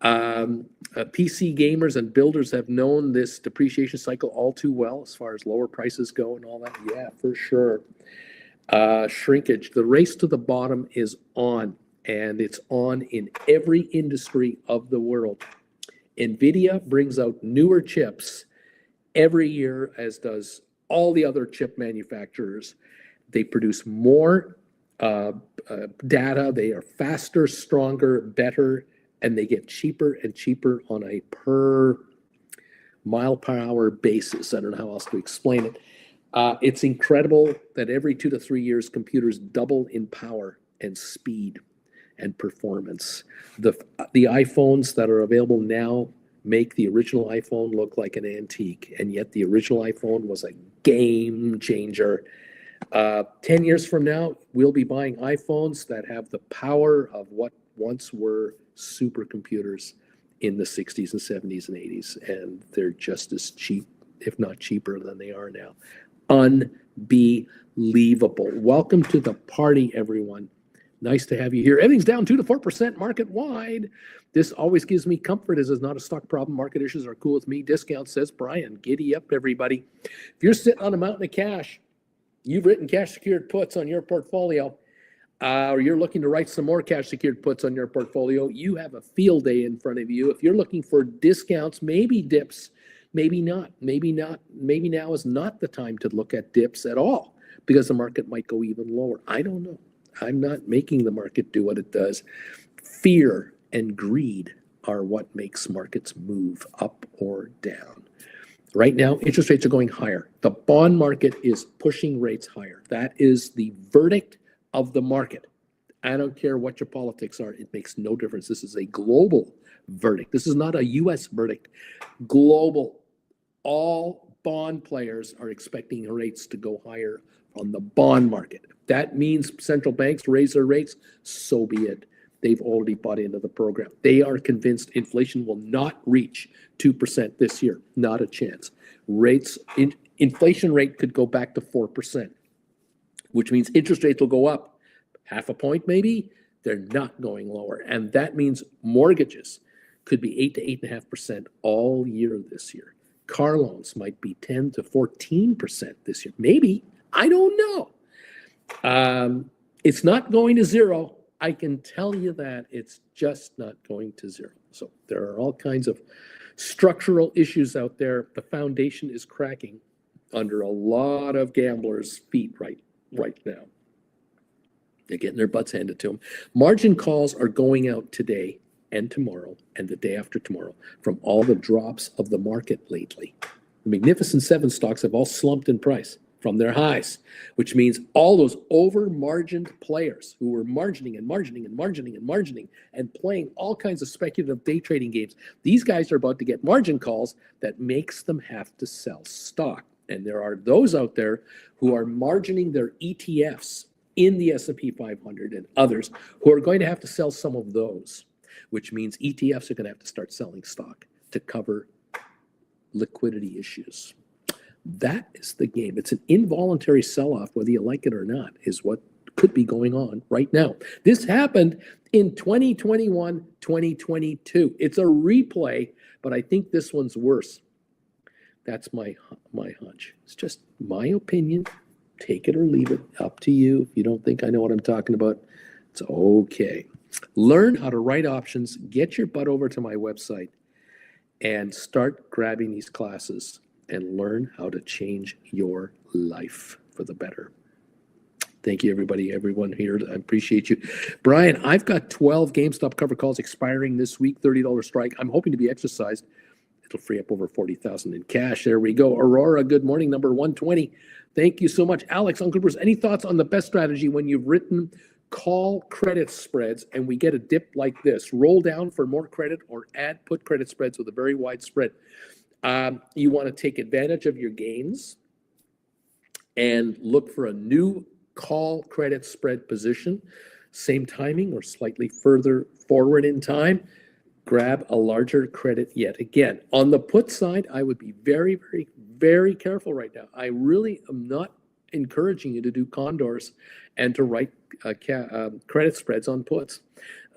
PC gamers and builders have known this depreciation cycle all too well as far as lower prices go and all that. Yeah, for sure. Shrinkage. The race to the bottom is on, and it's on in every industry of the world. NVIDIA brings out newer chips every year, as does all the other chip manufacturers. They produce more data. They are faster, stronger, better, and they get cheaper and cheaper on a per mile per hour basis. I don't know how else to explain it. It's incredible that every 2 to 3 years, computers double in power and speed and performance. The iPhones that are available now make the original iPhone look like an antique, and yet the original iPhone was a game changer. 10 years from now, we'll be buying iPhones that have the power of what once were supercomputers in the 60s and 70s and 80s, and they're just as cheap, if not cheaper, than they are now. Unbelievable. Welcome to the party, everyone. Nice to have you here. Everything's down 2 to 4% market-wide. This always gives me comfort, as it's not a stock problem. Market issues are cool with me. Discount, says Brian. Giddy up, everybody. If you're sitting on a mountain of cash, you've written cash-secured puts on your portfolio, or you're looking to write some more cash-secured puts on your portfolio, you have a field day in front of you. If you're looking for discounts, maybe dips, maybe not. Maybe now is not the time to look at dips at all, because the market might go even lower. I don't know. I'm not making the market do what it does. Fear and greed are what makes markets move up or down. Right now, interest rates are going higher. The bond market is pushing rates higher. That is the verdict of the market. I don't care what your politics are. It makes no difference. This is a global verdict. This is not a U.S. verdict. Global. All bond players are expecting rates to go higher on the bond market. That means central banks raise their rates, so be it. They've already bought into the program. They are convinced inflation will not reach 2% this year. Not a chance. Inflation rate could go back to 4%, which means interest rates will go up half a point maybe. They're not going lower. And that means mortgages could be 8 to 8.5% all year this year. Car loans might be 10 to 14% this year. Maybe. I don't know. It's not going to zero. I can tell you that. It's just not going to zero. So there are all kinds of structural issues out there. The foundation is cracking under a lot of gamblers' feet right now. They're getting their butts handed to them. Margin calls are going out today and tomorrow and the day after tomorrow from all the drops of the market lately. The Magnificent Seven stocks have all slumped in price. from their highs, which means all those over-margined players who were margining and playing all kinds of speculative day trading games, these guys are about to get margin calls that makes them have to sell stock. And there are those out there who are margining their ETFs in the S&P 500 and others who are going to have to sell some of those, which means ETFs are going to have to start selling stock to cover liquidity issues. That is the game. It's an involuntary sell-off, whether you like it or not, is what could be going on right now. This happened in 2021, 2022. It's a replay, but I think this one's worse. That's my hunch. It's just my opinion. Take it or leave it. Up to you. If you don't think I know what I'm talking about, it's okay. Learn how to write options. Get your butt over to my website and start grabbing these classes and learn how to change your life for the better. Thank you, everybody, everyone here. I appreciate you. Brian, I've got 12 GameStop cover calls expiring this week, $30 strike. I'm hoping to be exercised. It'll free up over $40,000 in cash. There we go. Aurora, good morning, number 120. Thank you so much. Alex, Uncle Bruce, any thoughts on the best strategy when you've written call credit spreads and we get a dip like this? Roll down for more credit or add put credit spreads with a very wide spread. You want to take advantage of your gains and look for a new call credit spread position, same timing or slightly further forward in time. Grab a larger credit yet again. On the put side, I would be very, very, very careful right now. I really am not encouraging you to do condors and to write credit spreads on puts.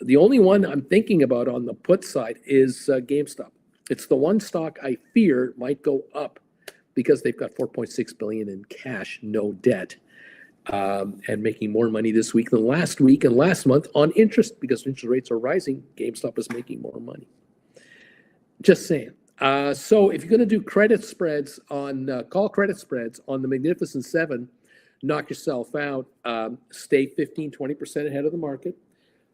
The only one I'm thinking about on the put side is GameStop. It's the one stock I fear might go up because they've got $4.6 billion in cash, no debt, and making more money this week than last week and last month on interest because interest rates are rising. GameStop is making more money. Just saying. So if you're going to do credit spreads on call credit spreads on the Magnificent Seven, knock yourself out. Stay 15-20% ahead of the market,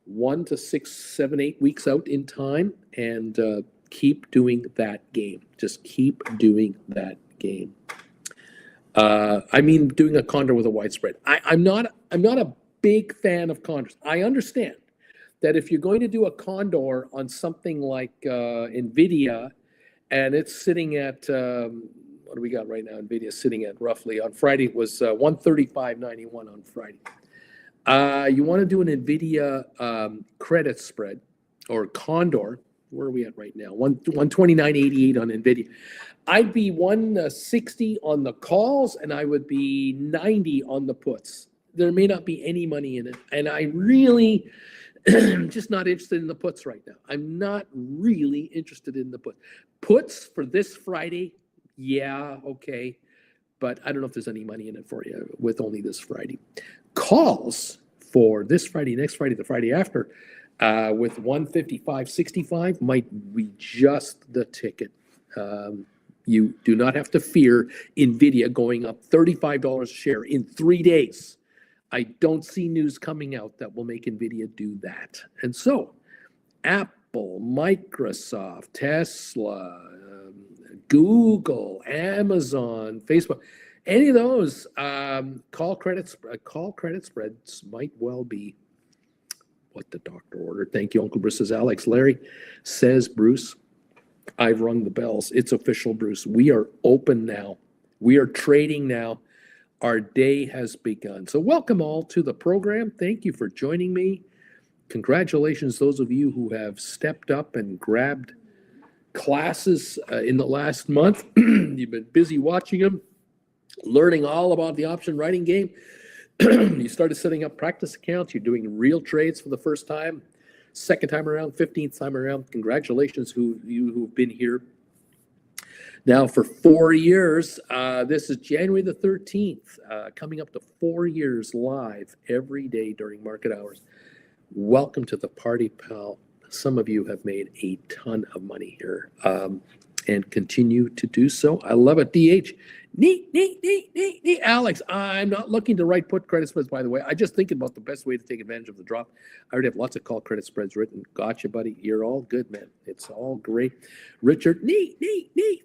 1 to 6, 7, 8 weeks out in time, and keep doing that game. Just keep doing that game. I mean, doing a condor with a wide spread. I'm not a big fan of condors. I understand that if you're going to do a condor on something like NVIDIA, and it's sitting at what do we got right now? NVIDIA sitting at roughly on Friday it was 135.91 on Friday. You want to do an NVIDIA credit spread or condor. Where are we at right now? 129.88 on NVIDIA. I'd be 160 on the calls, and I would be 90 on the puts. There may not be any money in it, and I really am just not interested in the puts right now. I'm not really interested in the puts for this Friday. Yeah, okay, but I don't know if there's any money in it for you with only this Friday. Calls for this Friday, next Friday, the Friday after. With 155.65 might be just the ticket. You do not have to fear NVIDIA going up $35 a share in 3 days. I don't see news coming out that will make NVIDIA do that. And so Apple, Microsoft, Tesla, Google, Amazon, Facebook, any of those call credit spreads might well be what the doctor ordered. Thank you, Uncle Bruce. Says Alex. Larry says, Bruce, I've rung the bells. It's official, Bruce. We are open now. We are trading now. Our day has begun. So welcome all to the program. Thank you for joining me. Congratulations, those of you who have stepped up and grabbed classes in the last month. You've been busy watching them, learning all about the option writing game. You started setting up practice accounts. You're doing real trades for the first time, second time around, 15th time around. Congratulations, who've been here now for 4 years. This is January the 13th, coming up to 4 years live every day during market hours. Welcome to the party, pal. Some of you have made a ton of money here and continue to do so. I love it. DH, Neat. Alex, I'm not looking to write put credit spreads, by the way. I just think about the best way to take advantage of the drop. I already have lots of call credit spreads written. Gotcha, buddy. You're all good, man. It's all great. Richard, neat.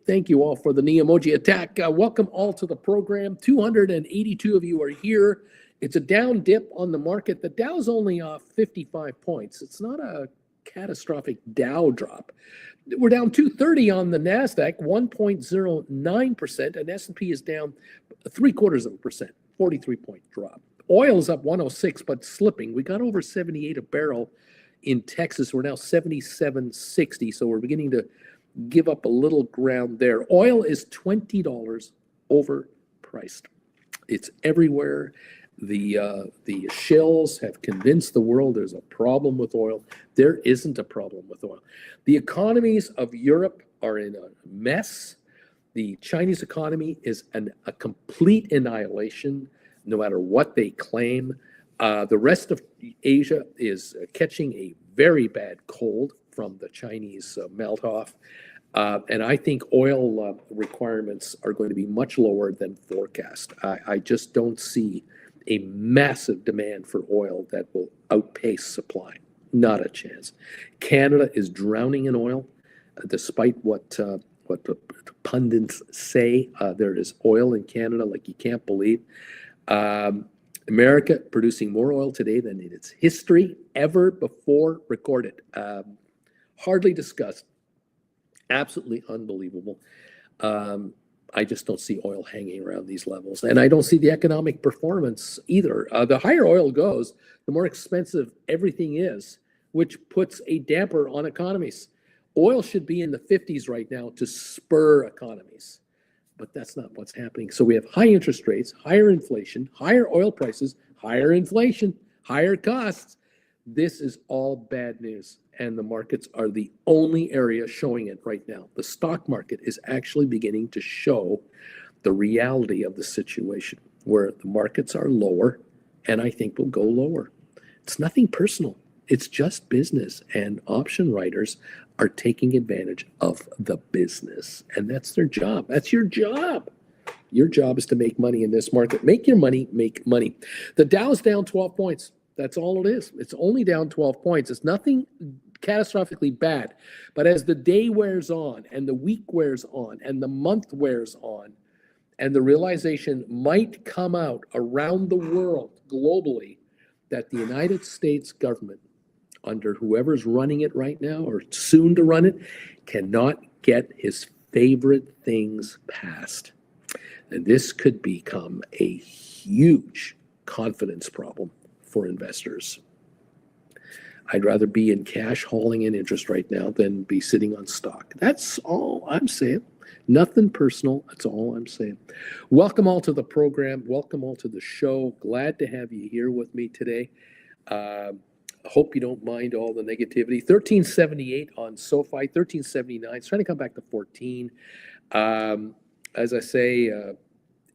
Thank you all for the knee emoji attack. Welcome all to the program. 282 of you are here. It's a down dip on the market. The Dow's only off 55 points. It's not a catastrophic Dow drop. We're down 230 on the NASDAQ, 1.09%, and S&P is down 0.75%, 43-point drop. Oil is up 106, but slipping. We got over 78 a barrel in Texas. We're now 77.60, so we're beginning to give up a little ground there. Oil is $20 overpriced. It's everywhere. The shills have convinced the world there's a problem with oil. There isn't a problem with oil. The economies of Europe are in a mess. The Chinese economy is a complete annihilation, no matter what they claim. The rest of Asia is catching a very bad cold from the Chinese melt-off. And I think oil requirements are going to be much lower than forecast. I just don't see a massive demand for oil that will outpace supply. Not a chance. Canada is drowning in oil, despite what the pundits say. There is oil in Canada like you can't believe. America producing more oil today than in its history ever before recorded. Hardly discussed. Absolutely unbelievable. I just don't see oil hanging around these levels. And I don't see the economic performance either. The higher oil goes, the more expensive everything is, which puts a damper on economies. Oil should be in the 50s right now to spur economies, but that's not what's happening. So we have high interest rates, higher inflation, higher oil prices, higher inflation, higher costs. This is all bad news, and the markets are the only area showing it right now. The stock market is actually beginning to show the reality of the situation, where the markets are lower, and I think will go lower. It's nothing personal. It's just business, and option writers are taking advantage of the business, and that's their job. That's your job. Your job is to make money in this market. Make your money, make money. The Dow's down 12 points. That's all it is. It's only down 12 points. It's nothing catastrophically bad. But as the day wears on, and the week wears on, and the month wears on, and the realization might come out around the world globally that the United States government, under whoever's running it right now or soon to run it, cannot get his favorite things passed. And this could become a huge confidence problem for investors. I'd rather be in cash hauling in interest right now than be sitting on stock. That's all I'm saying. Nothing personal. That's all I'm saying. Welcome all to the program. Welcome all to the show. Glad to have you here with me today. Hope you don't mind all the negativity. 1378 on SoFi, 1379. It's trying to come back to 14. As I say,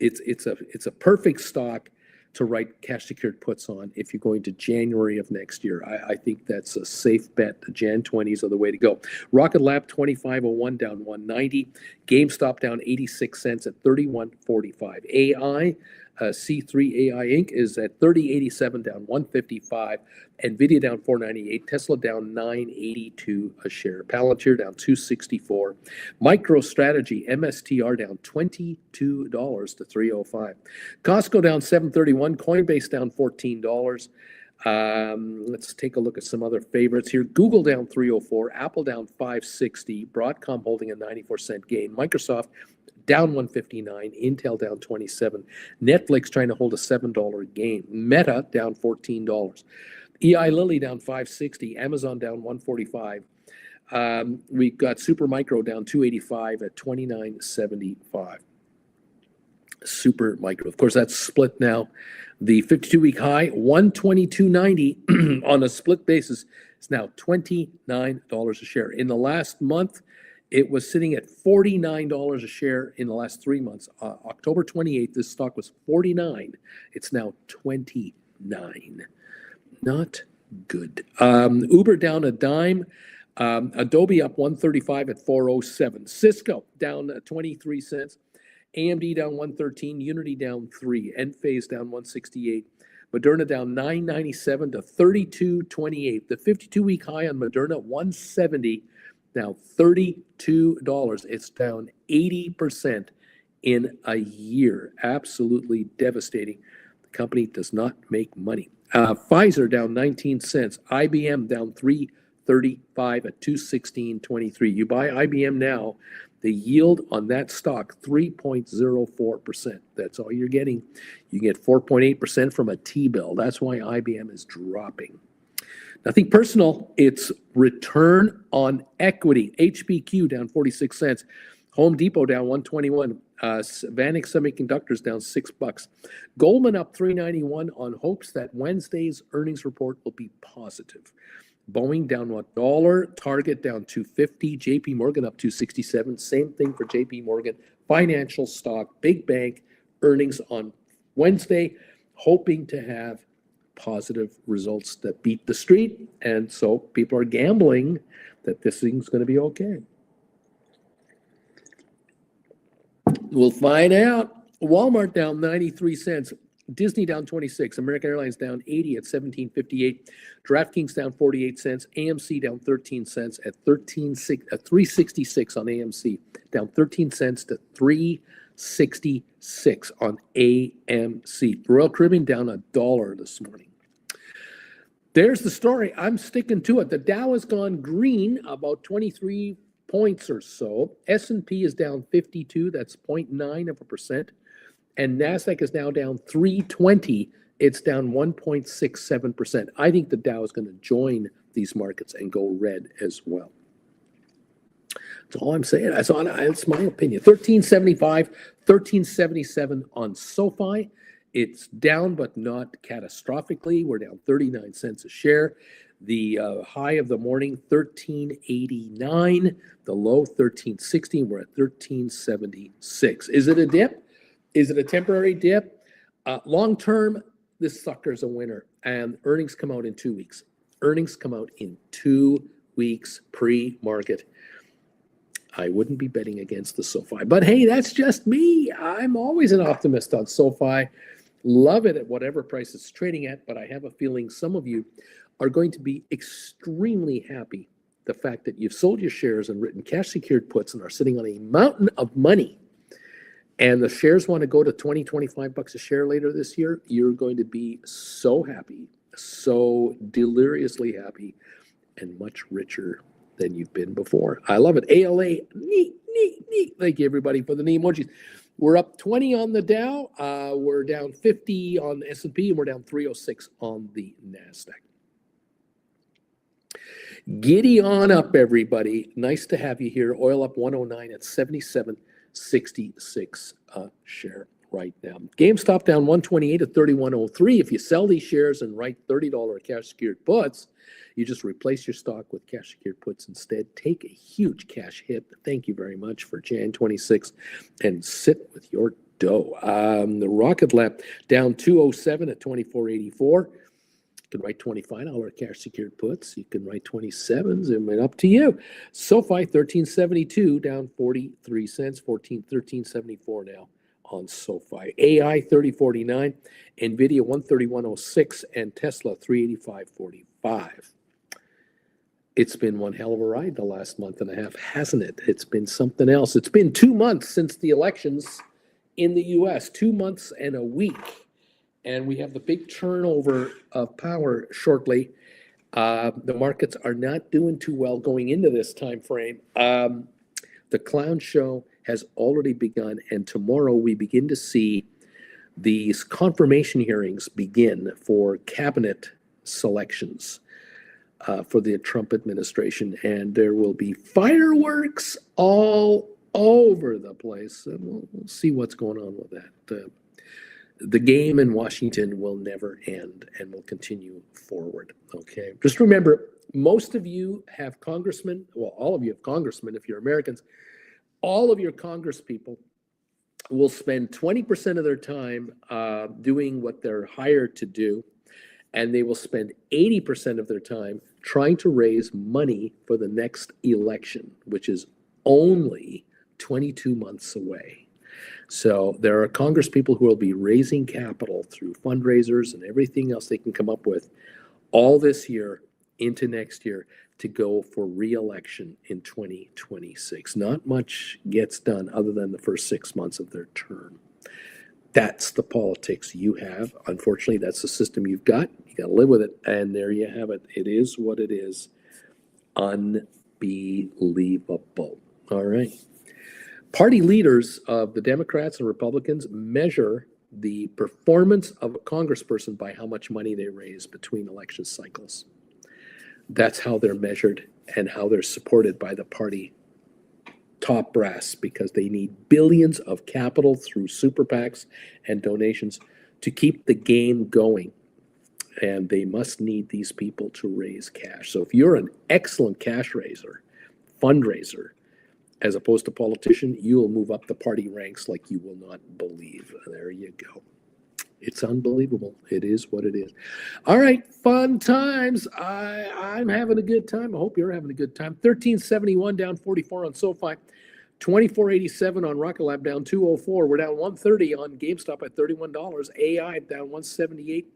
it's a perfect stock to write cash secured puts on if you're going to January of next year. I think that's a safe bet. The Jan 20s are the way to go. Rocket Lab 2501 down 190. GameStop down 86 cents at 31.45. AI, C3 AI Inc. is at 30.87 down 155. Nvidia down 498. Tesla down 982 a share. Palantir down 264. MicroStrategy MSTR down $22 to 305. Costco down 731. Coinbase down $14. Let's take a look at some other favorites here. Google down 304. Apple down 560. Broadcom holding a 94-cent gain. Microsoft down 159, Intel down 27, Netflix trying to hold a $7 gain, Meta down $14, EI Lilly down 560, Amazon down 145. We've got Supermicro down 285 at 29.75. Supermicro, of course, that's split now. The 52-week high, 122.90 on a split basis, is now $29 a share. In the last month, it was sitting at $49 a share in the last 3 months. October 28th, this stock was $49. It's now $29. Not good. Uber down a dime. Adobe up $135 at $407. Cisco down 23 cents. AMD down 113, Unity down 3, Enphase down 168, Moderna down 997 to 32.28. The 52-week high on Moderna 170, now $32. It's down 80% in a year. Absolutely devastating. The company does not make money. Pfizer down 19 cents. IBM down 335 at 216.23. You buy IBM now, the yield on that stock 3.04%. That's all you're getting. You get 4.8% from a T-bill. That's why IBM is dropping. Nothing personal. It's return on equity. HBQ down 46 cents. Home Depot down 121. Vanik Semiconductors down $6. Goldman up 391 on hopes that Wednesday's earnings report will be positive. Boeing down $1. Target down 250. JP Morgan up 267. Same thing for JP Morgan. Financial stock, big bank, earnings on Wednesday, hoping to have positive results that beat the street. And so people are gambling that this thing's going to be okay. We'll find out. Walmart down 93 cents. Disney down 26. American Airlines down 80 at 17.58. DraftKings down 48 cents. AMC down 13 cents at 366 on AMC. Down 13 cents to 366 on AMC. Royal Caribbean down $1 this morning. There's the story. I'm sticking to it. The Dow has gone green about 23 points or so. S&P is down 52. That's 0.9%. And NASDAQ is now down 320. It's down 1.67%. I think the Dow is going to join these markets and go red as well. That's all I'm saying. That's my opinion. 1375, 1377 on SoFi. It's down, but not catastrophically. We're down 39 cents a share. The high of the morning, 1389. The low, 1360. We're at 1376. Is it a dip? Is it a temporary dip? Long term, this sucker's a winner. And earnings come out in 2 weeks. Earnings come out in 2 weeks pre-market. I wouldn't be betting against the SoFi. But hey, that's just me. I'm always an optimist on SoFi. Love it at whatever price it's trading at. But I have a feeling some of you are going to be extremely happy the fact that you've sold your shares and written cash secured puts and are sitting on a mountain of money. And the shares want to go to 20, 25 bucks a share later this year. You're going to be so happy, so deliriously happy, and much richer than you've been before. I love it. ALA, neat. Thank you, everybody, for the knee emojis. We're up 20 on the Dow. We're down 50 on the S&P, and we're down 306 on the NASDAQ. Giddy on up, everybody. Nice to have you here. Oil up 109 at 77.66 a share right now. GameStop down 128 at 31.03. If you sell these shares and write $30 cash secured puts, you just replace your stock with cash secured puts instead. Take a huge cash hit. Thank you very much for Jan 26 and sit with your dough. The Rocket Lab down 207 at 24.84. You can write $25 cash secured puts. You can write 27s. I mean, up to you. SoFi 1372 down 43 cents, 1374 now on SoFi. AI 3049, Nvidia 131.06, and Tesla 385.45. It's been one hell of a ride the last month and a half, hasn't it? It's been something else. It's been 2 months since the elections in the U.S., 2 months and a week. And we have the big turnover of power shortly. The markets are not doing too well going into this time frame. The clown show has already begun, and tomorrow we begin to see these confirmation hearings begin for cabinet selections for the Trump administration, and there will be fireworks all over the place, and we'll see what's going on with that. The game in Washington will never end and will continue forward, okay? Just remember, most of you have congressmen, well, all of you have congressmen if you're Americans. All of your congresspeople will spend 20% of their time doing what they're hired to do, and they will spend 80% of their time trying to raise money for the next election, which is only 22 months away. So there are Congress people who will be raising capital through fundraisers and everything else they can come up with all this year into next year to go for re-election in 2026. Not much gets done other than the first 6 months of their term. That's the politics you have. Unfortunately, that's the system you've got. You got to live with it. And there you have it. It is what it is. Unbelievable. All right. Party leaders of the Democrats and Republicans measure the performance of a congressperson by how much money they raise between election cycles. That's how they're measured and how they're supported by the party top brass, because they need billions of capital through super PACs and donations to keep the game going. And they must need these people to raise cash. So if you're an excellent cash raiser, fundraiser, as opposed to politician, you will move up the party ranks like you will not believe. There you go. It's unbelievable. It is what it is. All right, fun times. I'm having a good time. I hope you're having a good time. 1371 down 44 on SoFi. 2487 on Rocket Lab down 204. We're down 130 on GameStop at $31. AI down 178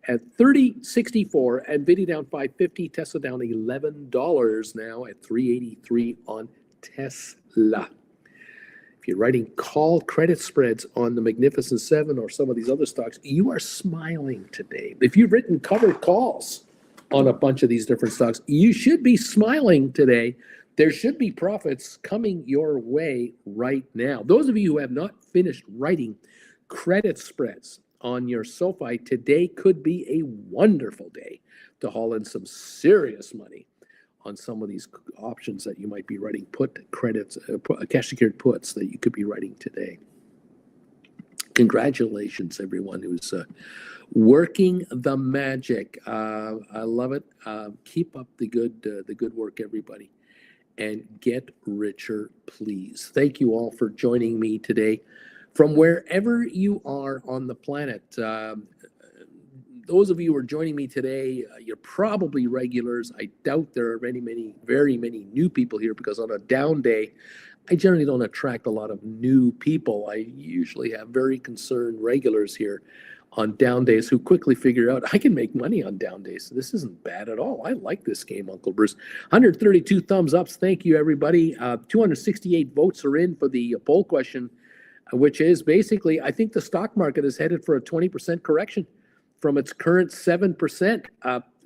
at 30.64. NVIDIA down 550. Tesla down $11 now at 383 on Tesla. If you're writing call credit spreads on the Magnificent Seven or some of these other stocks, you are smiling today. If you've written covered calls on a bunch of these different stocks, you should be smiling today. There should be profits coming your way right now. Those of you who have not finished writing credit spreads on your SoFi, today could be a wonderful day to haul in some serious money on some of these options that you might be writing, put credits, cash secured puts that you could be writing today. Congratulations, everyone who's working the magic. I love it. Keep up the good work, everybody, and get richer, please. Thank you all for joining me today from wherever you are on the planet. Those of you who are joining me today, you're probably regulars. I doubt there are very many new people here, because on a down day, I generally don't attract a lot of new people. I usually have very concerned regulars here on down days who quickly figure out I can make money on down days. So this isn't bad at all. I like this game, Uncle Bruce. 132 thumbs ups. Thank you, everybody. 268 votes are in for the poll question, which is basically, I think the stock market is headed for a 20% correction from its current 7%.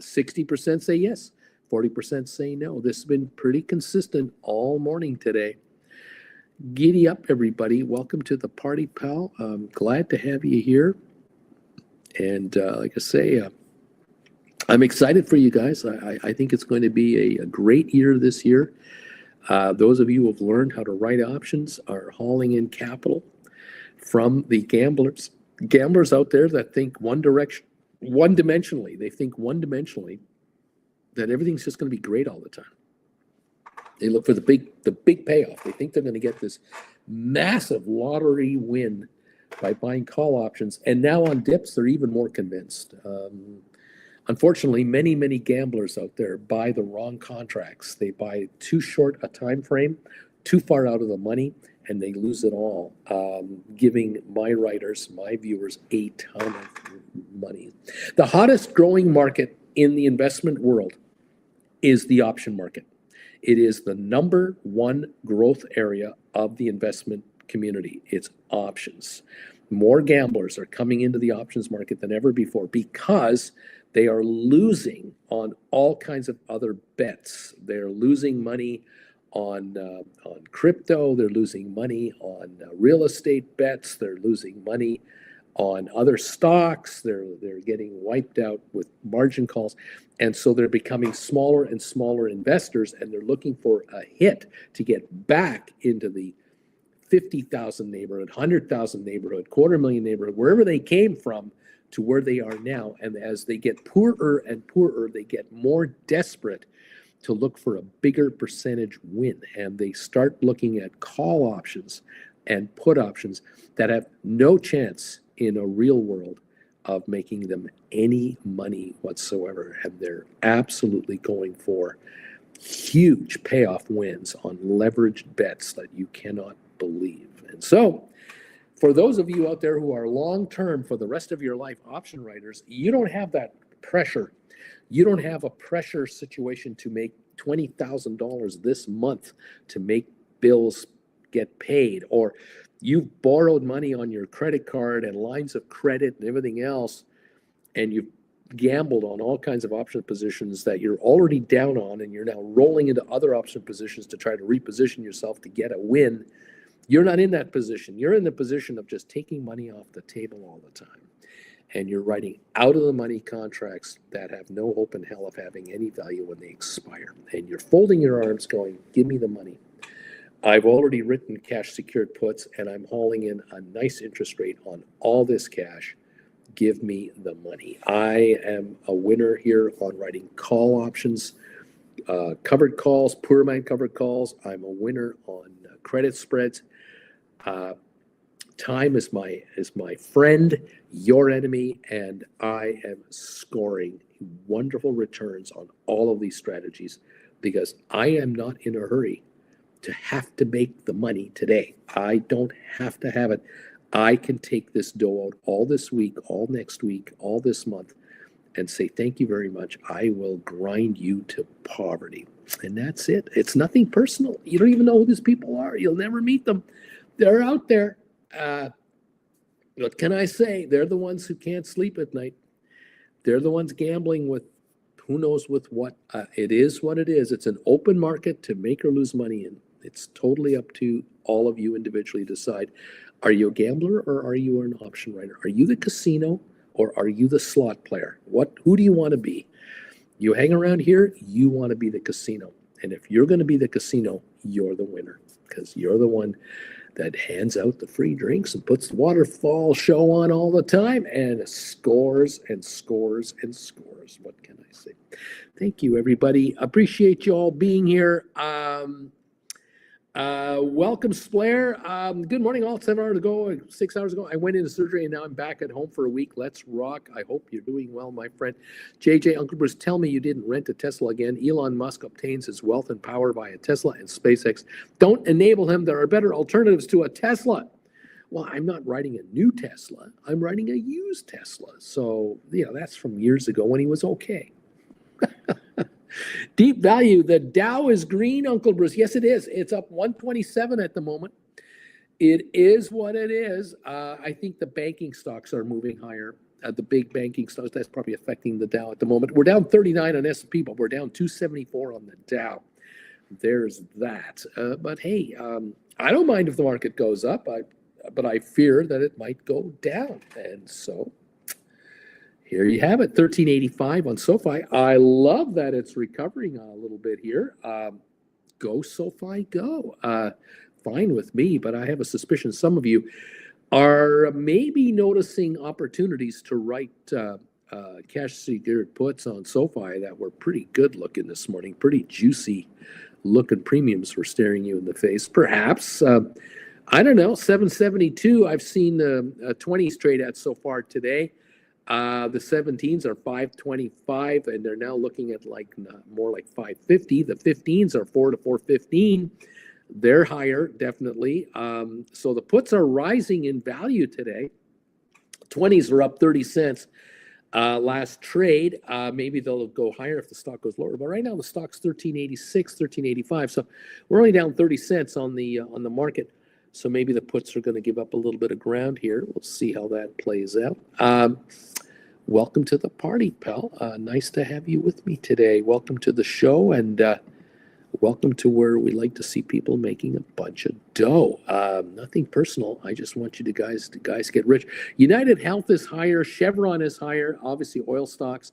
60% say yes, 40% say no. This has been pretty consistent all morning today. Giddy up, everybody. Welcome to the party, pal. I'm glad to have you here. And like I say, I'm excited for you guys. I think it's going to be a great year this year. Those of you who have learned how to write options are hauling in capital from the gamblers out there that think one-dimensionally. They think one-dimensionally that everything's just going to be great all the time. They look for the big payoff. They think they're going to get this massive lottery win by buying call options. And now on dips, they're even more convinced. Unfortunately, many gamblers out there buy the wrong contracts. They buy too short a time frame, too far out of the money, and they lose it all, giving my writers, my viewers, a ton of money. The hottest growing market in the investment world is the option market. It is the number one growth area of the investment community. It's options. More gamblers are coming into the options market than ever before because they are losing on all kinds of other bets. They're losing money on crypto. They're losing money on real estate bets. They're losing money on other stocks. They're getting wiped out with margin calls. And so they're becoming smaller and smaller investors, and they're looking for a hit to get back into the 50,000 neighborhood, 100,000 neighborhood, 250,000 neighborhood, wherever they came from to where they are now. And as they get poorer and poorer, they get more desperate to look for a bigger percentage win. And they start looking at call options and put options that have no chance in a real world of making them any money whatsoever. And they're absolutely going for huge payoff wins on leveraged bets that you cannot believe. And so For those of you out there who are long-term for the rest of your life option writers, you don't have that pressure. You don't have a pressure situation to make $20,000 this month to make bills get paid, or you've borrowed money on your credit card and lines of credit and everything else, and you've gambled on all kinds of option positions that you're already down on, and you're now rolling into other option positions to try to reposition yourself to get a win. You're not in that position. You're in the position of just taking money off the table all the time. And you're writing out of the money contracts that have no hope in hell of having any value when they expire. And you're folding your arms going, give me the money. I've already written cash secured puts, and I'm hauling in a nice interest rate on all this cash. Give me the money. I am a winner here on writing call options, covered calls, poor man covered calls. I'm a winner on credit spreads. Time is my friend, your enemy, and I am scoring wonderful returns on all of these strategies because I am not in a hurry to have to make the money today. I don't have to have it. I can take this dough out all this week, all next week, all this month, and say, thank you very much. I will grind you to poverty. And that's it. It's nothing personal. You don't even know who these people are. You'll never meet them. They're out there. What can I say? They're the ones who can't sleep at night. They're the ones gambling with who knows with what. It is what it is. It's an open market to make or lose money in. It's totally up to all of you individually to decide. Are you a gambler or are you an option writer? Are you the casino or are you the slot player? Who do you want to be? You hang around here, you want to be the casino. And if you're going to be the casino, you're the winner because you're the one that hands out the free drinks and puts the waterfall show on all the time and scores and scores and scores. What can I say? Thank you, everybody. Appreciate you all being here. Welcome, Splair. Good morning, all. 7 hours ago, 6 hours ago, I went into surgery and now I'm back at home for a week. Let's rock. I hope you're doing well, my friend. JJ, Uncle Bruce, tell me you didn't rent a Tesla again. Elon Musk obtains his wealth and power via Tesla and SpaceX. Don't enable him. There are better alternatives to a Tesla. Well, I'm not writing a new Tesla. I'm writing a used Tesla. So, that's from years ago when he was okay. Deep value. The Dow is green, Uncle Bruce. Yes, it is. It's up 127 at the moment. It is what it is. I think the banking stocks are moving higher. The big banking stocks, that's probably affecting the Dow at the moment. We're down 39 on S&P, but we're down 274 on the Dow. There's that. But hey, I don't mind if the market goes up, but I fear that it might go down. And so here you have it, 1385 on SoFi. I love that it's recovering a little bit here. Go SoFi, go. Fine with me, but I have a suspicion some of you are maybe noticing opportunities to write cash secured puts on SoFi that were pretty good looking this morning, pretty juicy looking premiums were staring you in the face. Perhaps, I don't know, 772. I've seen 20s trade at so far today. The 17s are 525, and they're now looking at more like 550. The 15s are 4 to 415. They're higher, definitely. So the puts are rising in value today. 20s are up 30 cents last trade. Maybe they'll go higher if the stock goes lower. But right now the stock's 1386, 1385. So we're only down 30 cents on the market. So maybe the puts are going to give up a little bit of ground here. We'll see how that plays out. Welcome to the party, pal. Nice to have you with me today. Welcome to the show, and welcome to where we like to see people making a bunch of dough. Nothing personal. I just want you guys get rich. United Health is higher. Chevron is higher. Obviously, oil stocks.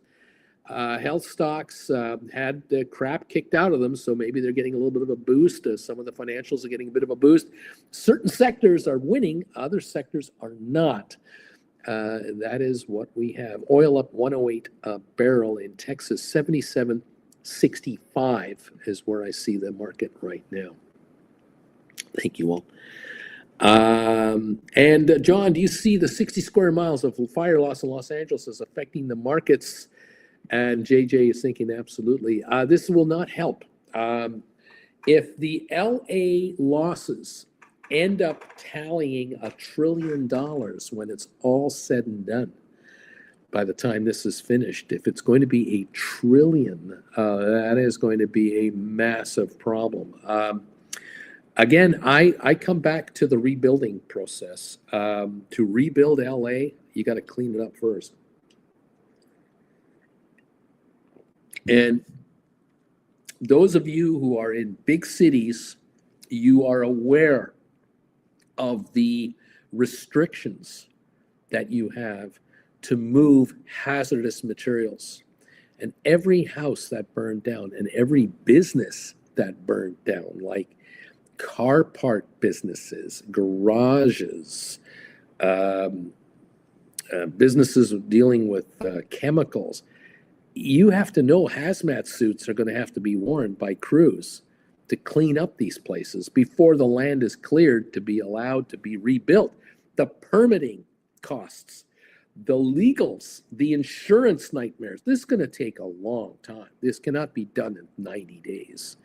Health stocks had the crap kicked out of them, so maybe they're getting a little bit of a boost. Some of the financials are getting a bit of a boost. Certain sectors are winning. Other sectors are not. That is what we have. Oil up 108 a barrel in Texas. 77.65 is where I see the market right now. Thank you all. And John, do you see the 60 square miles of fire loss in Los Angeles as affecting the markets? And JJ is thinking absolutely. This will not help. If the LA losses end up tallying $1 trillion when it's all said and done. By the time this is finished, if it's going to be $1 trillion, that is going to be a massive problem. Again, I come back to the rebuilding process. To rebuild LA, you got to clean it up first. And those of you who are in big cities, you are aware of the restrictions that you have to move hazardous materials. And every house that burned down and every business that burned down, like car part businesses, garages, businesses dealing with chemicals, you have to know hazmat suits are going to have to be worn by crews to clean up these places before the land is cleared to be allowed to be rebuilt. The permitting costs, the legals, the insurance nightmares, this is going to take a long time. This cannot be done in 90 days.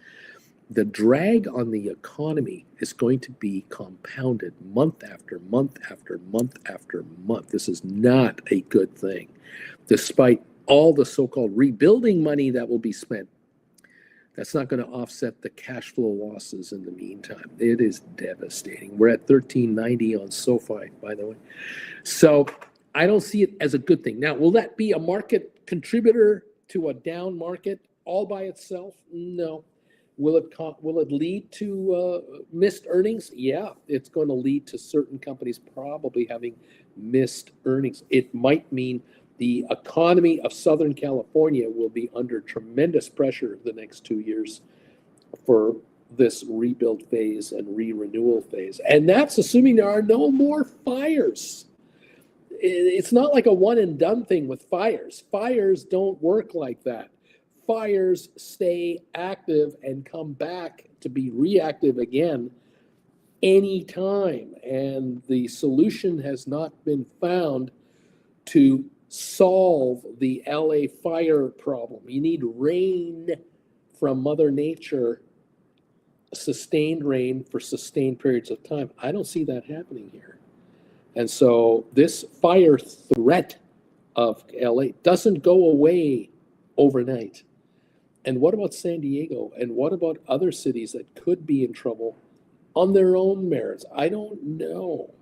The drag on the economy is going to be compounded month after month after month after month. This is not a good thing, despite all the so-called rebuilding money that will be spent. That's not going to offset the cash flow losses in the meantime. It is devastating. We're at 1390 on SoFi, by the way. So I don't see it as a good thing. Now, will that be a market contributor to a down market all by itself? No. Will it lead to missed earnings? Yeah, it's going to lead to certain companies probably having missed earnings. It might mean the economy of Southern California will be under tremendous pressure the next 2 years for this rebuild phase and re-renewal phase. And that's assuming there are no more fires. It's not like a one and done thing with fires. Fires don't work like that. Fires stay active and come back to be reactive again anytime. And the solution has not been found to solve the LA fire problem. You need rain from Mother Nature, sustained rain for sustained periods of time. I don't see that happening here. And so this fire threat of LA doesn't go away overnight. And what about San Diego? And what about other cities that could be in trouble on their own merits? I don't know.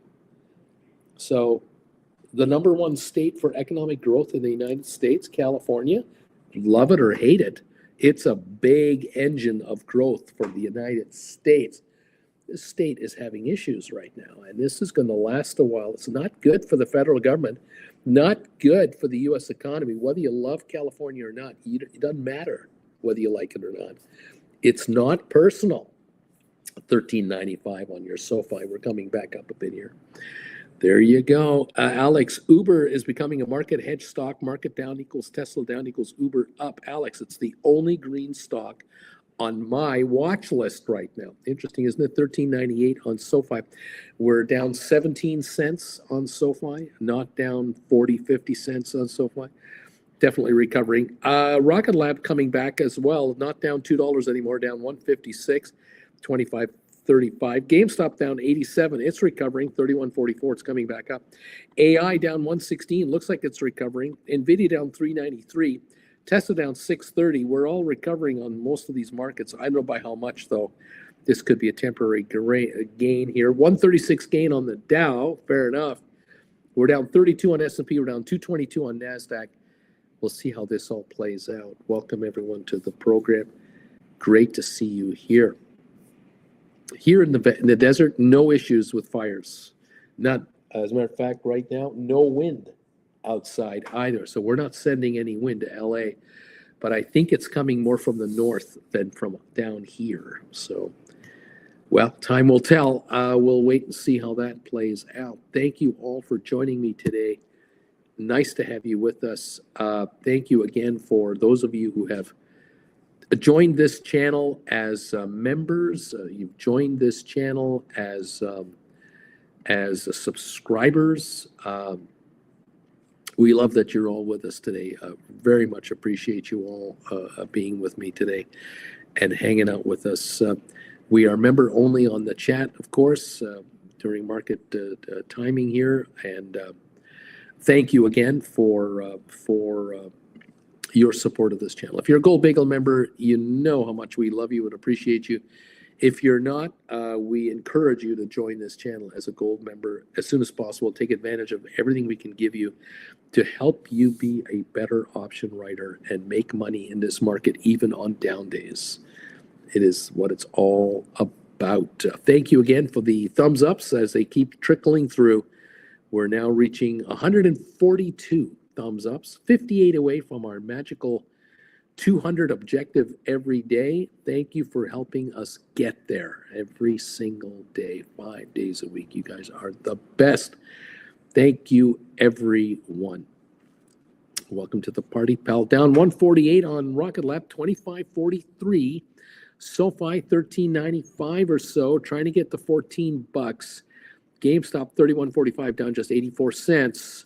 So the number one state for economic growth in the United States, California, love it or hate it, it's a big engine of growth for the United States. This state is having issues right now, and this is going to last a while. It's not good for the federal government, not good for the U.S. economy. Whether you love California or not, it doesn't matter whether you like it or not. It's not personal. 1395 on your SoFi. We're coming back up a bit here. There you go. Alex, Uber is becoming a market hedge stock. Market down equals Tesla down equals Uber up. Alex, it's the only green stock on my watch list right now. Interesting, isn't it? 1398 on SoFi. We're down 17 cents on SoFi, not down 40, 50 cents on SoFi. Definitely recovering. Rocket Lab coming back as well, not down $2 anymore, down 156, 25.35. GameStop down 87. It's recovering, 31.44. It's coming back up. AI down 116. Looks like it's recovering. NVIDIA down 393. Tesla down 630. We're all recovering on most of these markets. I don't know by how much, though. This could be a temporary gain here. 136 gain on the Dow. Fair enough. We're down 32 on S&P. We're down 222 on NASDAQ. We'll see how this all plays out. Welcome, everyone, to the program. Great to see you here. Here in the desert, no issues with fires. None. As a matter of fact, right now, no wind outside either. So we're not sending any wind to LA. But I think it's coming more from the north than from down here. So, well, time will tell. We'll wait and see how that plays out. Thank you all for joining me today. Nice to have you with us. Thank you again for those of you who have joined this channel as members. You've joined this channel as subscribers. We love that you're all with us today. Very much appreciate you all being with me today and hanging out with us. We are member only on the chat, of course, during market timing here. And thank you again for your support of this channel. If you're a Gold Bagel member, you know how much we love you and appreciate you. If you're not, we encourage you to join this channel as a Gold member as soon as possible. Take advantage of everything we can give you to help you be a better option writer and make money in this market, even on down days. It is what it's all about. Thank you again for the thumbs ups as they keep trickling through. We're now reaching 142 thumbs ups, 58 away from our magical 200 objective every day. Thank you for helping us get there every single day, 5 days a week. You guys are the best. Thank you, everyone. Welcome to the party, pal. Down 148 on Rocket Lab, 25.43. SoFi 13.95 or so, trying to get to $14. GameStop 31.45, down just 84 cents.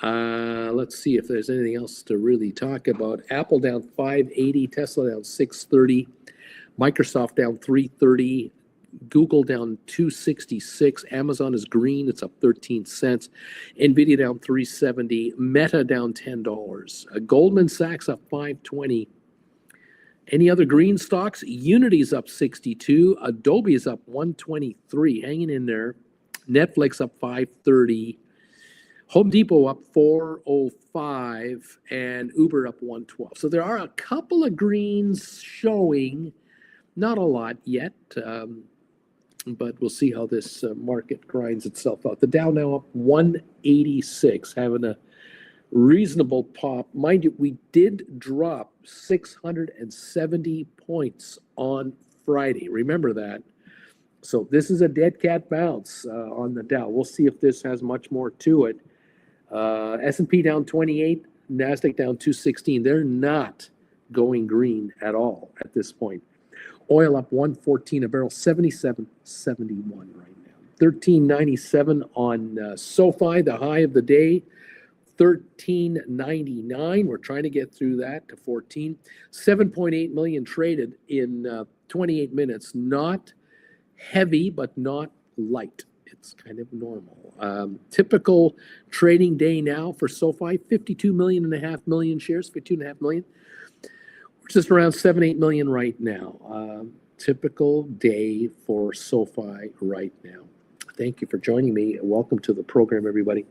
Let's see if there's anything else to really talk about. Apple down 5.80, Tesla down 6.30, Microsoft down 3.30, Google down 2.66, Amazon is green, it's up 13 cents, Nvidia down 3.70, Meta down $10, Goldman Sachs up 5.20. Any other green stocks? Unity's up 62, Adobe is up 123, hanging in there. Netflix up 5.30, Home Depot up 4.05, and Uber up 112. So there are a couple of greens showing, not a lot yet, but we'll see how this market grinds itself out. The Dow now up 186, having a reasonable pop. Mind you, we did drop 670 points on Friday. Remember that. So this is a dead cat bounce on the Dow. We'll see if this has much more to it. S&P down 28, NASDAQ down 216. They're not going green at all at this point. Oil up 114 a barrel, 77.71 right now. 13.97 on SoFi, the high of the day. 13.99. We're trying to get through that to 14. 7.8 million traded in 28 minutes. Not heavy, but not light. It's kind of normal. Typical trading day now for SoFi, 52.5 million shares, 52.5 million. We're just around 7-8 million right now. Typical day for SoFi right now. Thank you for joining me. Welcome to the program, everybody.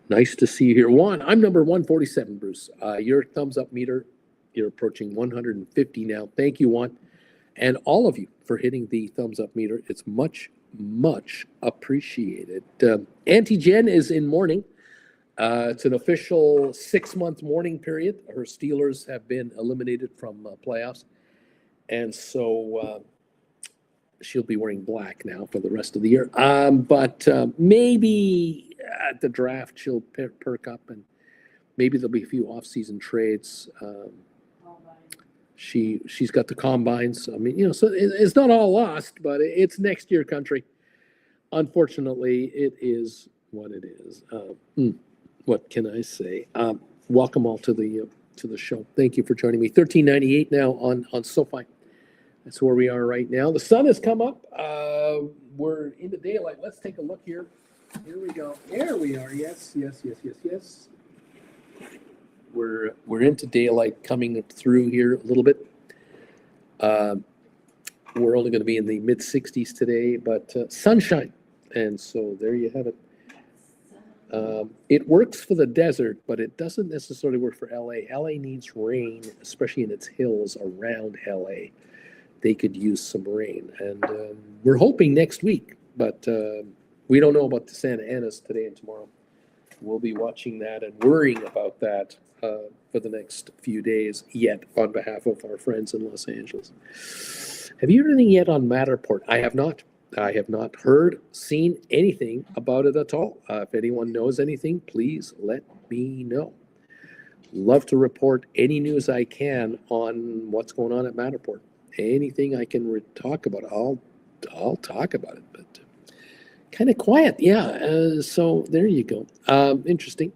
Nice to see you here. Juan, I'm number 147, Bruce. Your thumbs up meter, you're approaching 150 now. Thank you, Juan. And all of you for hitting the thumbs up meter. It's much, much appreciated. Auntie-Jen is in mourning. It's an official 6-month mourning period. Her Steelers have been eliminated from playoffs. And so she'll be wearing black now for the rest of the year. But maybe at the draft she'll perk up, and maybe there'll be a few off-season trades. She's got the combines. I mean, so it's not all lost, but it's next year country. Unfortunately, it is what it is. What can I say? Welcome all to the show. Thank you for joining me. 13.98 now on SoFi. That's where we are right now. The sun has come up. We're into daylight. Let's take a look here. Here we go. There we are. Yes. We're into daylight coming through here a little bit. We're only going to be in the mid 60s today, but sunshine. And so there you have it. It works for the desert, but it doesn't necessarily work for LA. LA needs rain, especially in its hills around LA. They could use some rain. And we're hoping next week, but we don't know about the Santa Anas today and tomorrow. We'll be watching that and worrying about that for the next few days yet on behalf of our friends in Los Angeles. Have you heard anything yet on Matterport? I have not. I have not heard, seen anything about it at all. If anyone knows anything, please let me know. Love to report any news I can on what's going on at Matterport. Anything I can talk about, I'll talk about it. But kind of quiet, yeah. So there you go. Interesting.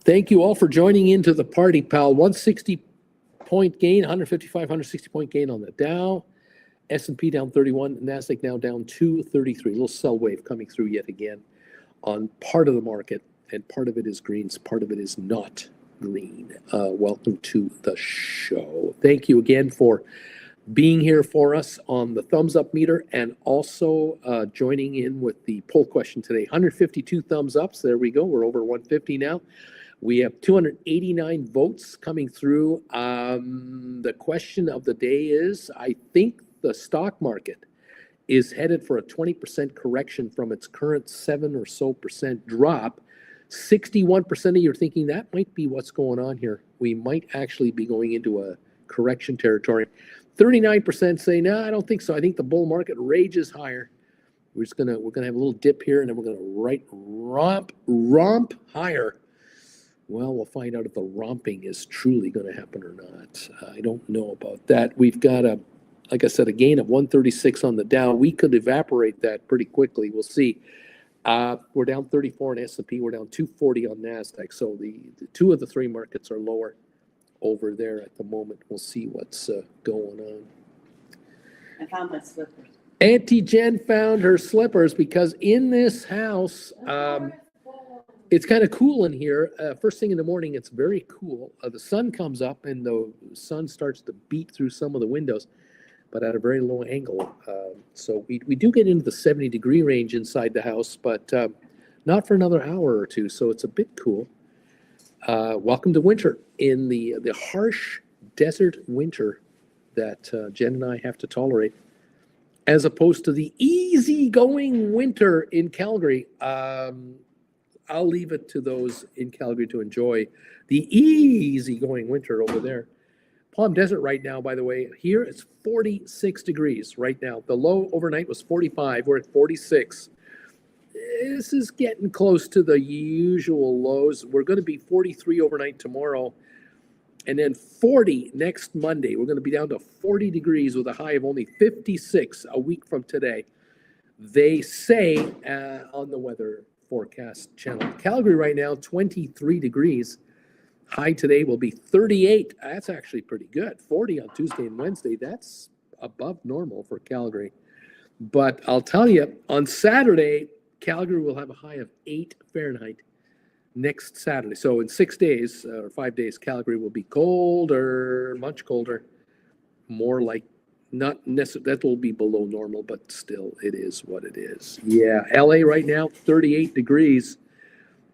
Thank you all for joining into the party, pal. 160 point gain, 155, 160 point gain on the Dow. S&P down 31, NASDAQ now down 233. A little sell wave coming through yet again on part of the market, and part of it is greens, part of it is not green. Welcome to the show. Thank you again for being here for us on the thumbs up meter, and also joining in with the poll question today. 152 thumbs ups. There we go. We're over 150 now. We have 289 votes coming through. The question of the day is, I think the stock market is headed for a 20% correction from its current 7% or so drop. 61% of you are thinking that might be what's going on here. We might actually be going into a correction territory. 39% say, no, I don't think so. I think the bull market rages higher. We're gonna have a little dip here, and then we're gonna romp higher. Well, we'll find out if the romping is truly going to happen or not. I don't know about that. We've got like I said, a gain of 136 on the Dow. We could evaporate that pretty quickly. We'll see. We're down 34 on S&P. We're down 240 on NASDAQ. So the two of the three markets are lower over there at the moment. We'll see what's going on. I found my slippers. Auntie Jen found her slippers because in this house, it's kind of cool in here. First thing in the morning, it's very cool. The sun comes up and the sun starts to beat through some of the windows, but at a very low angle. So we do get into the 70-degree range inside the house, but not for another hour or two. So it's a bit cool. Welcome to winter, in the harsh desert winter that Jen and I have to tolerate, as opposed to the easygoing winter in Calgary. I'll leave it to those in Calgary to enjoy the easygoing winter over there. Palm Desert right now, by the way, here it's 46 degrees right now. The low overnight was 45. We're at 46. This is getting close to the usual lows. We're going to be 43 overnight tomorrow, and then 40 next Monday. We're going to be down to 40 degrees with a high of only 56 a week from today. They say on the weather forecast channel. Calgary right now, 23 degrees. High today will be 38. That's actually pretty good. 40 on Tuesday and Wednesday. That's above normal for Calgary. But I'll tell you, on Saturday, Calgary will have a high of 8 Fahrenheit next Saturday. So in 6 days or 5 days, Calgary will be colder, much colder, more like not necessarily, that will be below normal, but still it is what it is. Yeah, LA right now, 38 degrees.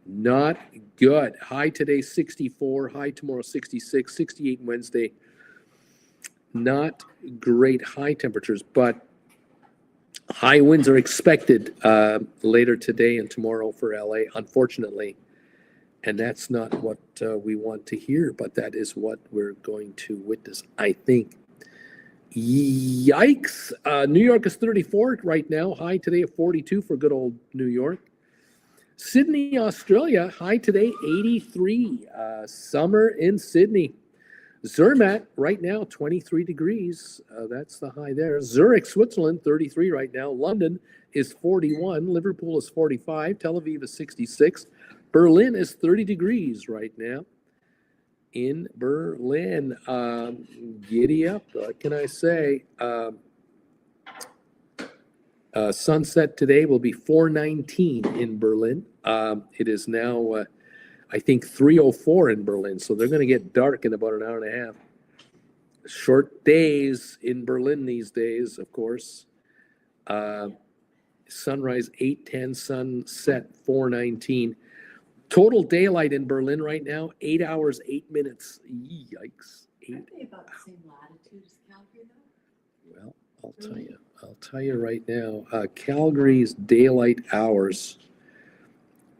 Not good. High today, 64. High tomorrow, 66. 68 Wednesday. Not great high temperatures, but high winds are expected later today and tomorrow for LA, unfortunately. And that's not what we want to hear, but that is what we're going to witness, I think. Yikes. New York is 34 right now. High today of 42 for good old New York. Sydney, Australia, high today 83. Summer in Sydney. Zermatt right now 23 degrees. That's the high there. Zurich, Switzerland 33 right now. London is 41. Liverpool is 45. Tel Aviv is 66. Berlin is 30 degrees right now. In Berlin, giddy up. What can I say? Sunset today will be 4:19 in Berlin. It is now, I think, 3:04 in Berlin. So they're going to get dark in about an hour and a half. Short days in Berlin these days, of course. Sunrise 8:10, sunset 4:19. Total daylight in Berlin right now, 8 hours, 8 minutes. Yikes. Aren't they about the same latitude as Calgary, though? Well, I'll tell you right now, Calgary's daylight hours.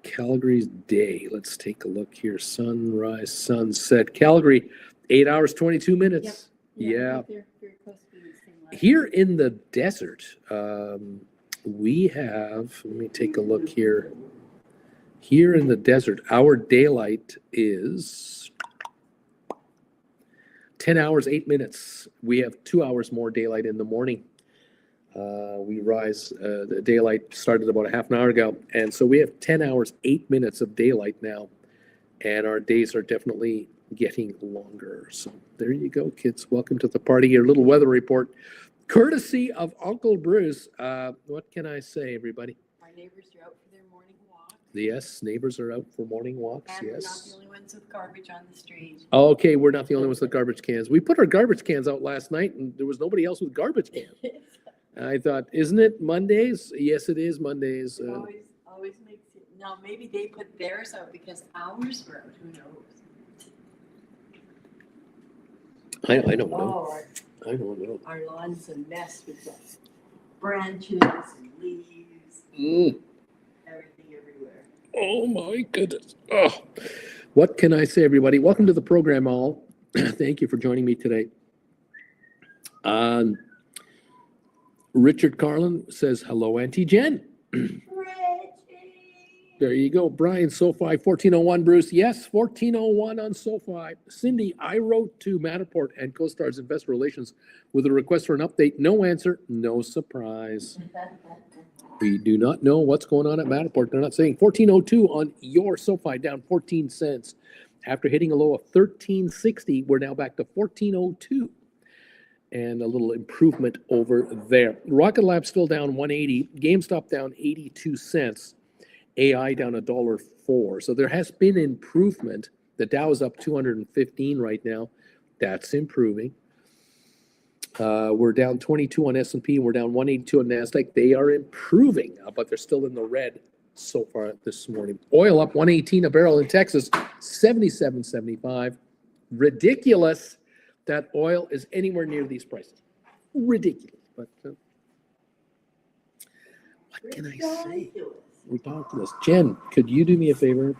Calgary's day. Let's take a look here. Sunrise, sunset. Calgary, 8 hours, 22 minutes. Yep. Yeah. They're very close to being the same latitude. Here in the desert, we have, let me take a look here. Here in the desert, our daylight is 10 hours, 8 minutes. We have 2 hours more daylight in the morning. We rise, the daylight started about a half an hour ago. And so we have 10 hours, 8 minutes of daylight now. And our days are definitely getting longer. So there you go, kids. Welcome to the party. Your little weather report, courtesy of Uncle Bruce. What can I say, everybody? Our neighbors are out for their morning walk. Yes, neighbors are out for morning walks. And we're not Yes. the only ones with garbage on the street. Okay, we're not the only ones with garbage cans. We put our garbage cans out last night, and there was nobody else with garbage cans. I thought, isn't it Mondays? Yes, it is Mondays. It always makes it. Now, maybe they put theirs out because ours were out. Who knows? I don't know. Oh, I don't know. our lawn's a mess with the branches and leaves, everything everywhere. Oh my goodness. Oh. What can I say, everybody? Welcome to the program, all. Thank you for joining me today. Richard Carlin says, hello, Auntie Jen. There you go. Brian, SoFi, 1401, Bruce. Yes, 1401 on SoFi. Cindy, I wrote to Matterport and CoStar's Investor Relations with a request for an update. No answer, no surprise. We do not know what's going on at Matterport. They're not saying 1402 on your SoFi, down 14 cents. After hitting a low of 1360, we're now back to 1402. And a little improvement over there. Rocket Lab still down 180. GameStop down 82 cents. AI down $1.04. So there has been improvement. The Dow is up 215 right now. That's improving. We're down 22 on S&P. We're down 182 on NASDAQ. They are improving, but they're still in the red so far this morning. Oil up 118 a barrel in Texas, 77.75. Ridiculous that oil is anywhere near these prices. Ridiculous. But what can I say? Ridiculous. Jen, could you do me a favor?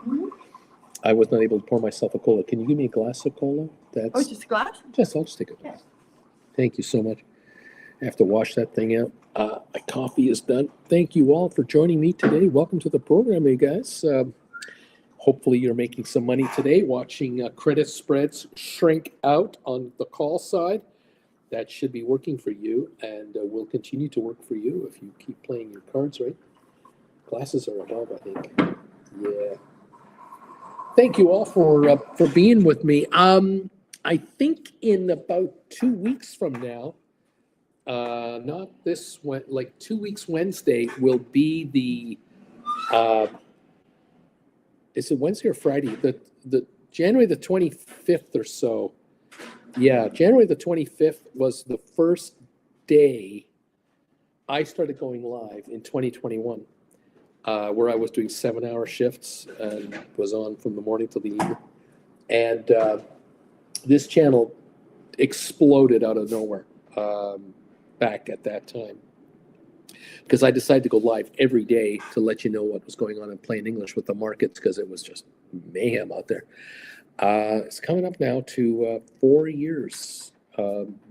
I was not able to pour myself a cola. Can you give me a glass of cola? Oh, just a glass? Yes, I'll just take a glass. Thank you so much. I have to wash that thing out. My coffee is done. Thank you all for joining me today. Welcome to the program, you guys. Hopefully you're making some money today watching credit spreads shrink out on the call side. That should be working for you and will continue to work for you if you keep playing your cards right. Glasses are above, I think. Yeah. Thank you all for being with me. I think in about 2 weeks from now, not this one, like 2 weeks Wednesday will be the is it Wednesday or Friday? The January the 25th or so. Yeah, January the 25th was the first day I started going live in 2021, where I was doing 7-hour shifts and was on from the morning till the evening. And this channel exploded out of nowhere back at that time. Because I decided to go live every day to let you know what was going on in plain English with the markets, because it was just mayhem out there. It's coming up now to 4 years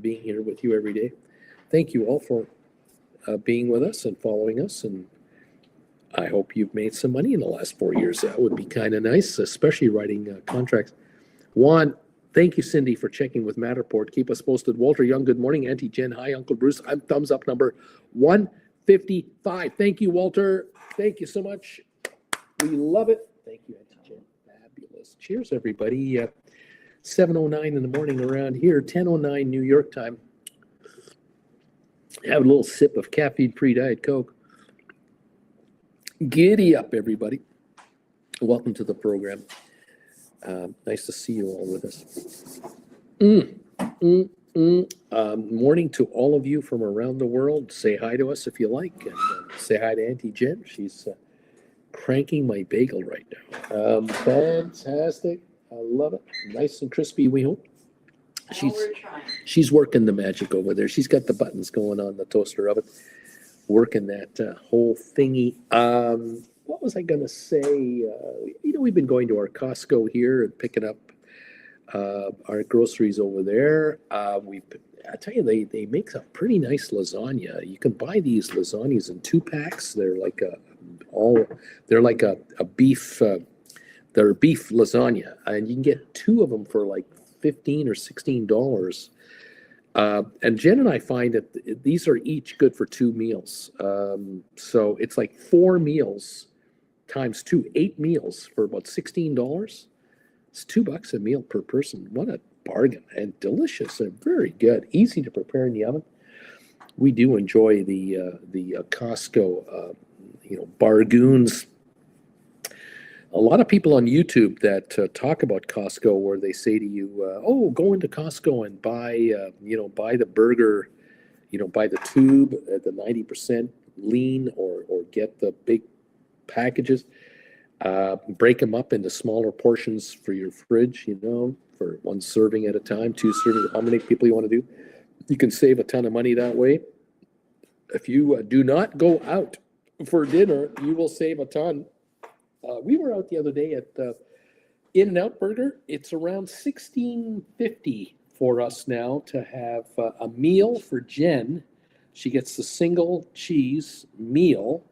being here with you every day. Thank you all for being with us and following us, and I hope you've made some money in the last 4 years. That would be kind of nice, especially writing contracts. Juan, thank you, Cindy, for checking with Matterport. Keep us posted. Walter Young, good morning. Auntie Jen, hi. Uncle Bruce, I'm thumbs up number 155. Thank you, Walter. Thank you so much. We love it. Thank you, Auntie Jen. Fabulous. Cheers, everybody. 7:09 in the morning around here, 10:09 New York time. Have a little sip of caffeine-free Diet Coke. Giddy up, everybody. Welcome to the program. Nice to see you all with us. Morning to all of you from around the world. Say hi to us if you like, and say hi to Auntie Jen. She's cranking my bagel right now. Fantastic. I love it. Nice and crispy, we hope. She's working the magic over there. She's got the buttons going on the toaster oven, working that whole thingy. What was I going to say? We've been going to our Costco here and picking up our groceries over there. I tell you, they make a pretty nice lasagna. You can buy these lasagnas in 2 packs. They're like a beef. They're beef lasagna, and you can get 2 of them for like $15 or $16. And Jen and I find that these are each good for 2 meals. So it's like 4 meals times 2, 8 meals for about $16. It's $2 a meal per person. What a bargain, and delicious and very good. Easy to prepare in the oven. We do enjoy the Costco, bargoons. A lot of people on YouTube that talk about Costco, where they say to you, "Oh, go into Costco and buy the burger, buy the tube at the 90% lean, or get the big packages, break them up into smaller portions for your fridge, for one serving at a time, two servings, how many people you want to do. You can save a ton of money that way. If you do not go out for dinner, you will save a ton. We were out the other day at In-N-Out Burger. It's around $16.50 for us now to have a meal for Jen. She gets the single cheese meal,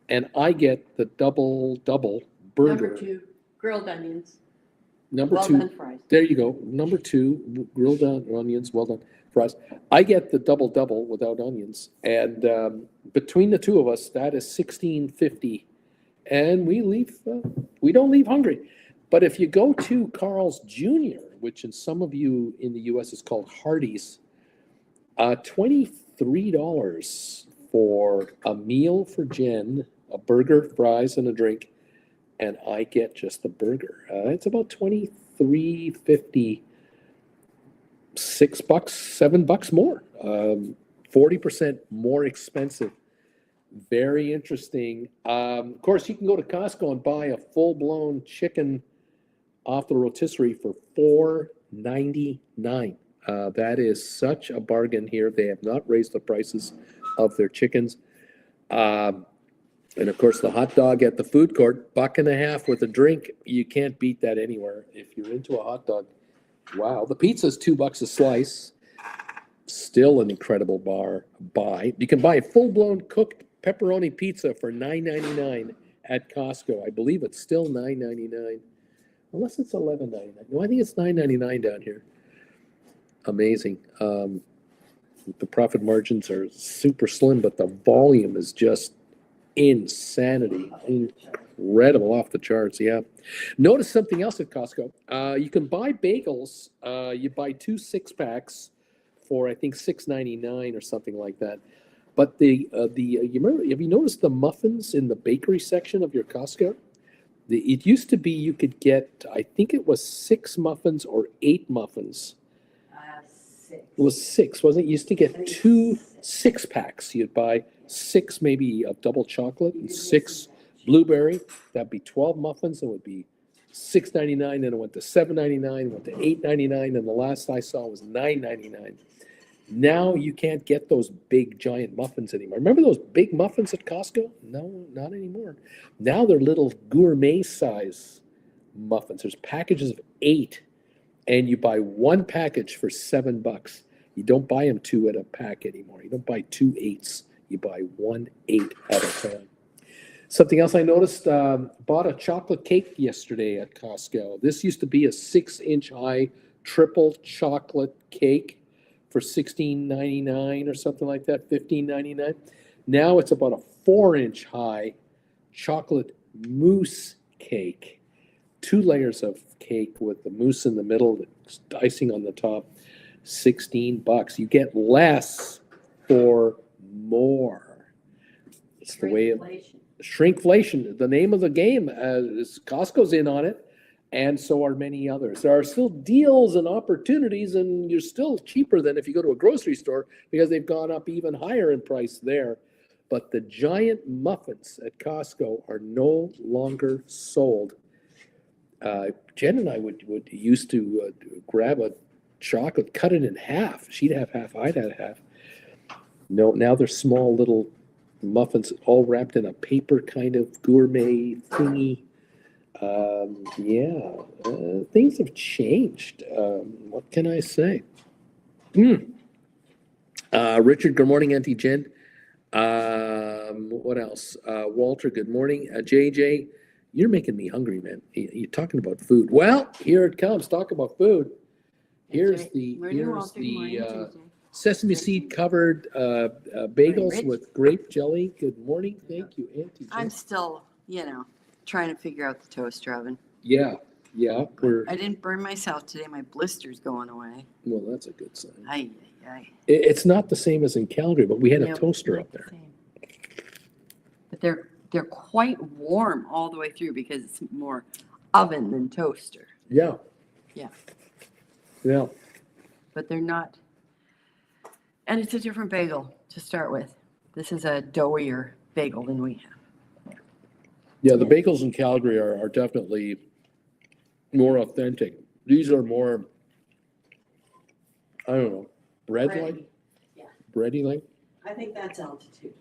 and I get the double burger. Number 2, grilled onions. Number Well 2, done fries. there you go. Number 2, grilled onions, well done fries. I get the double without onions, and between the two of us, that is $16.50, and we don't leave hungry. But if you go to Carl's Jr., which in some of you in the U.S. is called Hardee's, $23 for a meal for Jen, a burger, fries, and a drink, and I get just the burger. It's about $23.50, $6, $7 more, 40% more expensive. Very interesting. Of course, you can go to Costco and buy a full-blown chicken off the rotisserie for $4.99. That is such a bargain here. They have not raised the prices of their chickens. And of course, the hot dog at the food court, $1.50 with a drink. You can't beat that anywhere. If you're into a hot dog, wow. The pizza's $2 a slice. Still an incredible buy. You can buy a full-blown cooked pepperoni pizza for $9.99 at Costco. I believe it's still $9.99, unless it's $11.99. No, I think it's $9.99 down here. Amazing. The profit margins are super slim, but the volume is just insanity. Incredible, off the charts. Yeah. Notice something else at Costco. You can buy bagels. You buy 2 6-packs for, I think, $6.99 or something like that. But you remember? Have you noticed the muffins in the bakery section of your Costco? It used to be you could get, I think it was 6 muffins or 8 muffins. 6. It was 6, wasn't it? You used to get 2 6-packs. You'd buy 6 maybe of double chocolate and 6 blueberry. That'd be 12 muffins. It would be $6.99, and it went to $7.99, went to $8.99, and the last I saw was $9.99. Now you can't get those big giant muffins anymore. Remember those big muffins at Costco? No, not anymore. Now they're little gourmet size muffins. There's packages of 8, and you buy 1 package for $7. You don't buy them 2 at a pack anymore. You don't buy 2 8s. You buy 1 8 at a time. Something else I noticed, bought a chocolate cake yesterday at Costco. This used to be a 6-inch high triple chocolate cake for $16.99 or something like that, $15.99. Now it's about a 4-inch high chocolate mousse cake. 2 layers of cake with the mousse in the middle, the icing on the top, $16. You get less for more. It's the way of shrinkflation. The name of the game. Costco's in on it, and so are many others. There are still deals and opportunities, and you're still cheaper than if you go to a grocery store because they've gone up even higher in price there. But the giant muffins at Costco are no longer sold. Jen and I would used to grab a chocolate, cut it in half. She'd have half, I'd have half. No, now they're small little muffins, all wrapped in a paper kind of gourmet thingy. Things have changed. What can I say? Richard, good morning, Auntie Jen. What else? Walter, good morning. JJ, you're making me hungry, man. You're talking about food. Well, here it comes. Talk about food. Here's the sesame seed covered bagels with grape jelly. Good morning. Thank you, Auntie Jen. I'm still, trying to figure out the toaster oven. Yeah. Yeah, we're, I didn't burn myself today. My blister's going away. well, that's a good sign. Ay, ay, ay. It's not the same as in Calgary, but we had a No, toaster not up the there. same. But they're quite warm all the way through because it's more oven than toaster. Yeah. Yeah. Yeah. But they're not. And it's a different bagel to start with. This is a doughier bagel than we have. Yeah, the bagels in Calgary are definitely more authentic. These are more, I don't know, bread-like? Yeah. Bready like? I think that's altitude.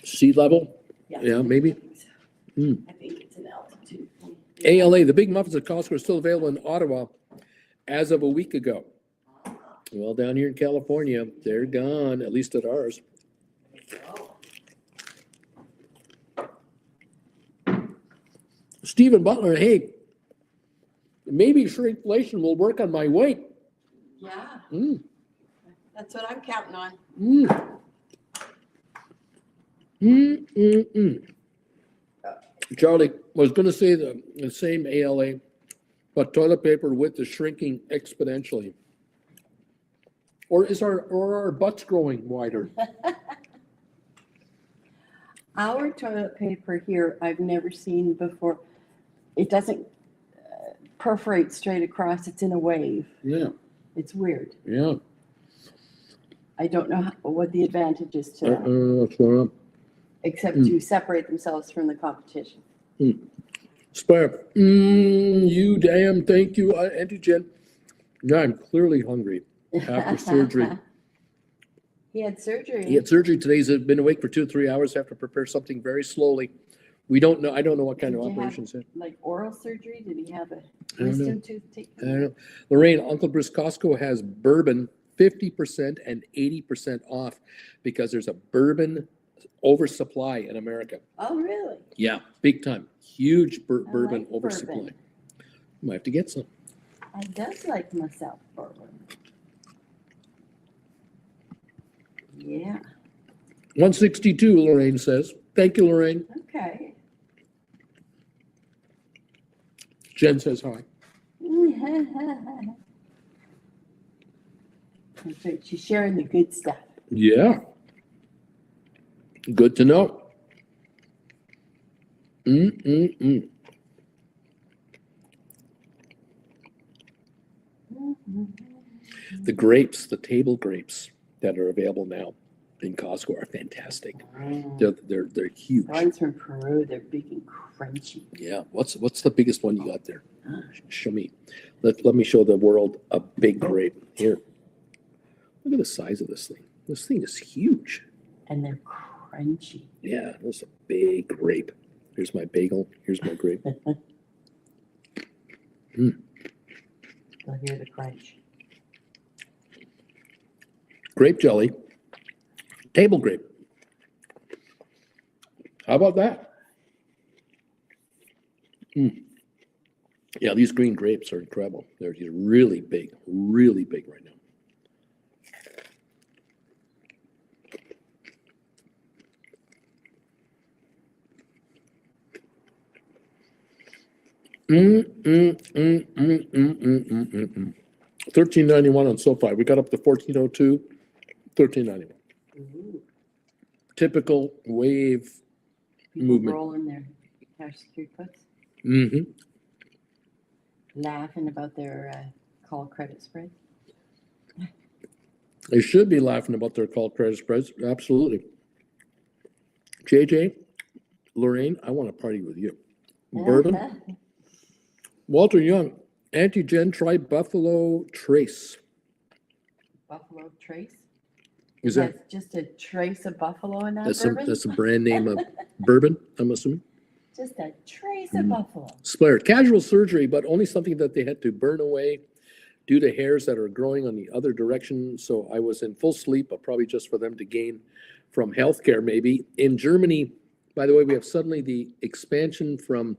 Sea level? Yeah, maybe. I think so. Mm. I think it's an altitude thing. ALA, the big muffins at Costco are still available in Ottawa as of a week ago. Well, down here in California, they're gone, at least at ours. Stephen Butler, hey, maybe shrinkflation will work on my weight. Yeah, Mm, that's what I'm counting on. mm. Mm, mm, mm. Charlie was going to say the same ALA, but toilet paper width is shrinking exponentially. Or are our butts growing wider? Our toilet paper here, I've never seen before. It doesn't perforate straight across. It's in a wave. Yeah, It's weird. yeah. I don't know what the advantage is to that, What's going on? except to separate themselves from the competition. Spire, you damn, thank you, Antigen. Now I'm clearly hungry after surgery. He had surgery. He had surgery today. He's been awake for 2 or 3 hours. Have to prepare something very slowly. We don't know. I don't know what kind Did of you have, operations. like oral surgery? Did he have a I don't know. wisdom tooth taken? I don't know. Lorraine, Uncle Bruce Costco has bourbon 50% and 80% off because there's a bourbon oversupply in America. Oh, really? Yeah, big time. Huge I bourbon like oversupply. bourbon. Might have to get some. I does like myself bourbon. Yeah. 162, Lorraine says. Thank you, Lorraine. Okay. Jen says hi. That's right. She's sharing the good stuff. Yeah. Good to know. Mm-mm-mm. The grapes, the table grapes that are available now in Costco are fantastic. They're huge. The ones from Peru, they're big and crunchy. Yeah. What's the biggest one you got there? Show me. Let me show the world a big grape. Here. Look at the size of this thing. This thing is huge. And they're crunchy. Yeah, that's a big grape. Here's my bagel. Here's my grape. You'll hear the crunch. Grape jelly. Table grape. How about that? Yeah, these green grapes are incredible. They're really big right now. $13.91 on SoFi. We got up to 1402. $13.91. Typical wave People movement. rolling their cash security puts, Mm-hmm. laughing about their call credit spread. They should be laughing about their call credit spreads. Absolutely. JJ, Lorraine, I want to party with you. Bourbon. Walter Young, Antigen, try Buffalo Trace. Buffalo Trace. Is that That's just a trace of buffalo in that bourbon? that's a brand name of bourbon, I'm assuming? Just a trace of buffalo. Splair, casual surgery, but only something that they had to burn away due to hairs that are growing on the other direction. So I was in full sleep, but probably just for them to gain from healthcare, maybe. In Germany, by the way, we have suddenly the expansion from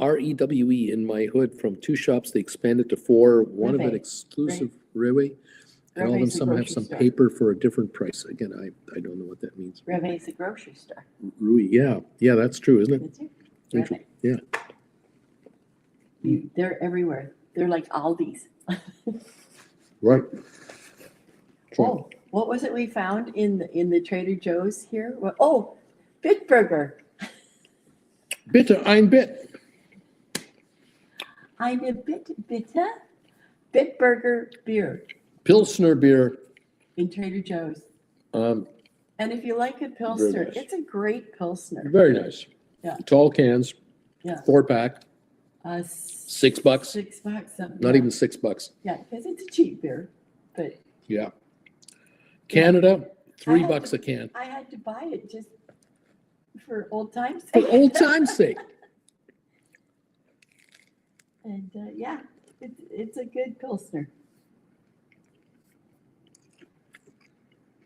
REWE in my hood from 2 shops. They expanded to 4, one of it Rewe. exclusive Rewe. And all of them, Rewe's a some have grocery some store. paper for a different price. Again, I don't know what that means. Rewe's a grocery store. Rui, yeah, that's true, isn't it? That's it. Interesting. Rewe. Yeah. They're everywhere. They're like Aldi's. Right. Oh, what was it we found in the Trader Joe's here? Oh, Bitburger. Bitte ein Bit. Eine bitte? Bitburger beer Pilsner beer. in Trader Joe's. Um, And if you like a Pilsner, nice. it's a great Pilsner. Very nice. Yeah. Tall cans. Yeah. 4-pack. $6. $6. Something. Not even $6. Yeah, because it's a cheap beer. But Yeah. Canada, $3 to- a can. I had to buy it just for old times' For sake. old time's sake. And yeah, it's a good Pilsner.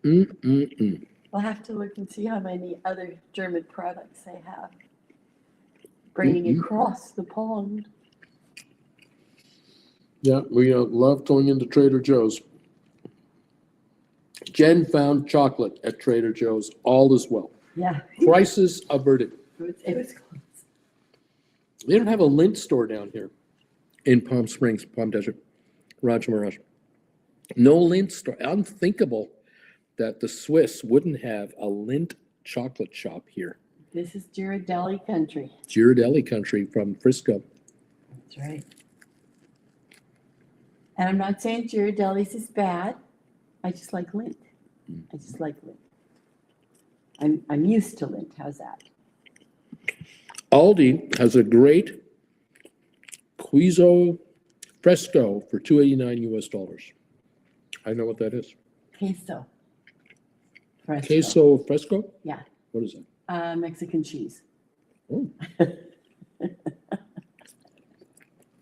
We'll have to look and see how many other German products they have. Bringing across the pond. Yeah, we love going into Trader Joe's. Jen found chocolate at Trader Joe's. All is well. Yeah. Crisis averted. It was close. They don't have a lint store down here in Palm Springs, Palm Desert, Raj Maharaj. No lint store. Unthinkable that the Swiss wouldn't have a lint chocolate shop here. This is Ghirardelli country. Ghirardelli country from Frisco. That's right. And I'm not saying Ghirardelli's is bad. I just like lint. I just like lint. I'm used to lint. How's that? Aldi has a great Queso Fresco for $2.89 US. I know what that is. Queso. Fresco. Queso Fresco? Yeah. What is that? Mexican cheese. Oh.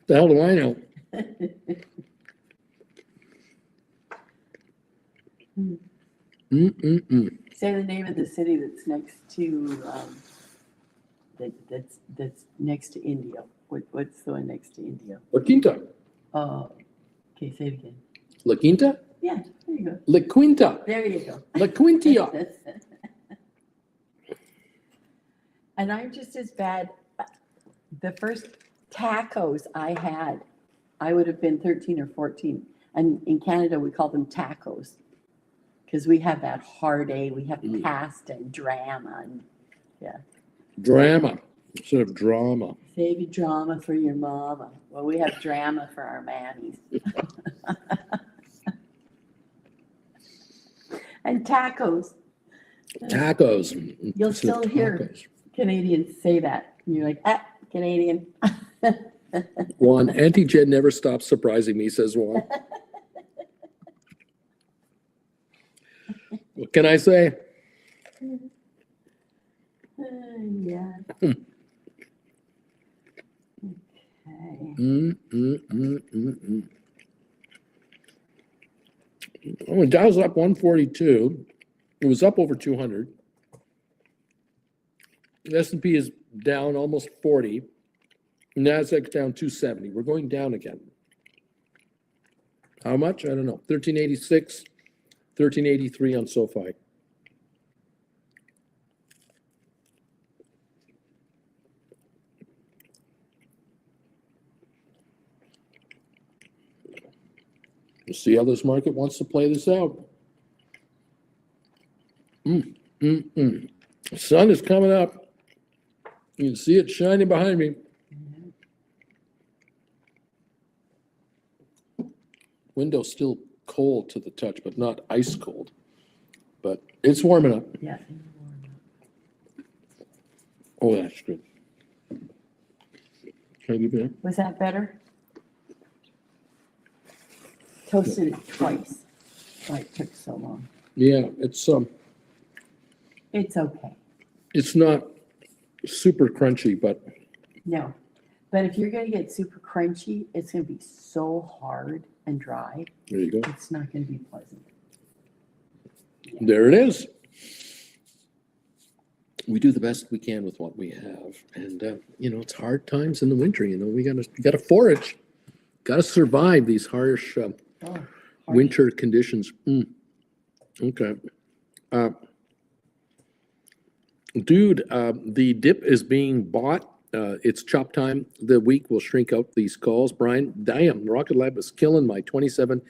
The hell do I know? Say the name of the city that's next to that's next to India. What's the one next to India? La Quinta. Okay, say it again. La Quinta? Yeah, there you go. La Quinta. There you go. La Quintia. And I'm just as bad. The first tacos I had, I would have been 13 or 14. And in Canada, we call them tacos because we have that hard A. We have pasta and drama. And yeah. Drama instead of drama. Save your drama for your mama. Well, we have drama for our mammies. And tacos. Tacos. You'll instead of still hear tacos. Canadians say that. And you're like, Canadian. Juan, Auntie Jen never stops surprising me, says Juan. What can I say? Yeah. Okay. Oh, Dow's up 142. It was up over 200. The S&P is down almost 40. Nasdaq's down 270. We're going down again. How much? I don't know. 1386, 1383 on SoFi. We'll see how this market wants to play this out. The sun is coming up. You can see it shining behind me. Window's still cold to the touch, but not ice cold. But it's warming up. Yeah. Oh, that's good. Can I give you that? Was that better? Toasted it twice. Why it took so long. Yeah, It's okay. it's not super crunchy, but No. But if you're going to get super crunchy, it's going to be so hard and dry. there you go. It's not going to be pleasant. There it is. We do the best we can with what we have, and it's hard times in the winter. We gotta forage, gotta survive these harsh winter conditions. Okay, dude, the dip is being bought It's chop time. The week will shrink out these calls. Brian, damn, Rocket Lab is killing my 27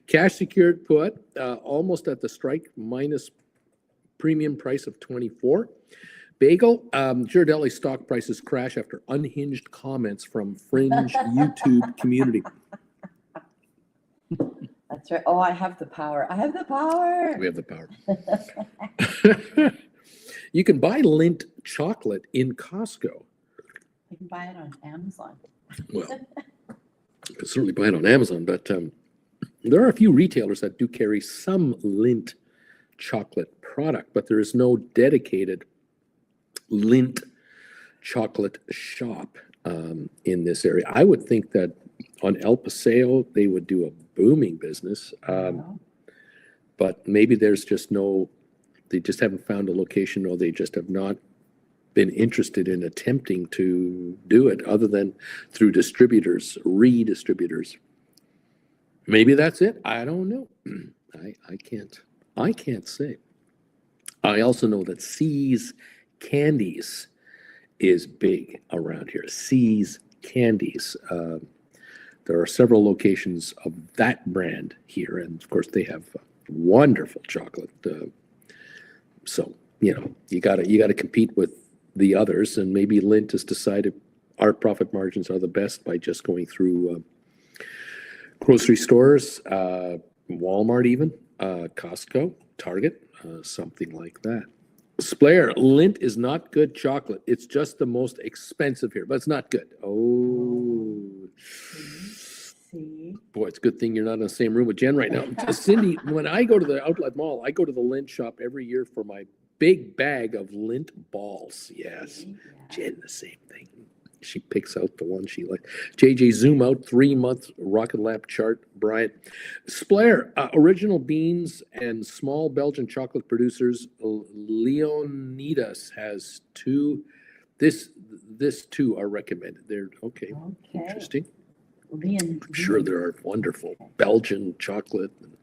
cash secured put, almost at the strike minus premium price of 24. Bagel, Ghirardelli stock prices crash after unhinged comments from fringe YouTube community. That's right. Oh, I have the power. I have the power. We have the power. You can buy Lindt chocolate in Costco. You can buy it on Amazon. Well, you can certainly buy it on Amazon, but there are a few retailers that do carry some Lindt chocolate product, but there is no dedicated Lindt chocolate shop in this area. I would think that on El Paseo, they would do a booming business, but maybe there's just they just haven't found a location, or they just have not been interested in attempting to do it other than through distributors, redistributors. Maybe that's it. I don't know. I can't say. I also know that C's Candies is big around here. C's Candies. There are several locations of that brand here, and of course they have wonderful chocolate. So you gotta compete with the others, and maybe Lindt has decided our profit margins are the best by just going through grocery stores, Walmart, even Costco, Target, something like that. Splair, Lindt is not good chocolate. It's just the most expensive here, but it's not good. Oh. See? Boy, it's a good thing you're not in the same room with Jen right now. Cindy, when I go to the outlet mall, I go to the Lindt shop every year for my big bag of Lindt balls. Yes. Yeah. Jen, the same thing. She picks out the one she likes. JJ, zoom out 3-month Rocket Lab chart. Brian, Splair, original beans and small Belgian chocolate producers. Leonidas has 2. This two are recommended. They're okay. Interesting. I'm sure there are wonderful Belgian chocolate and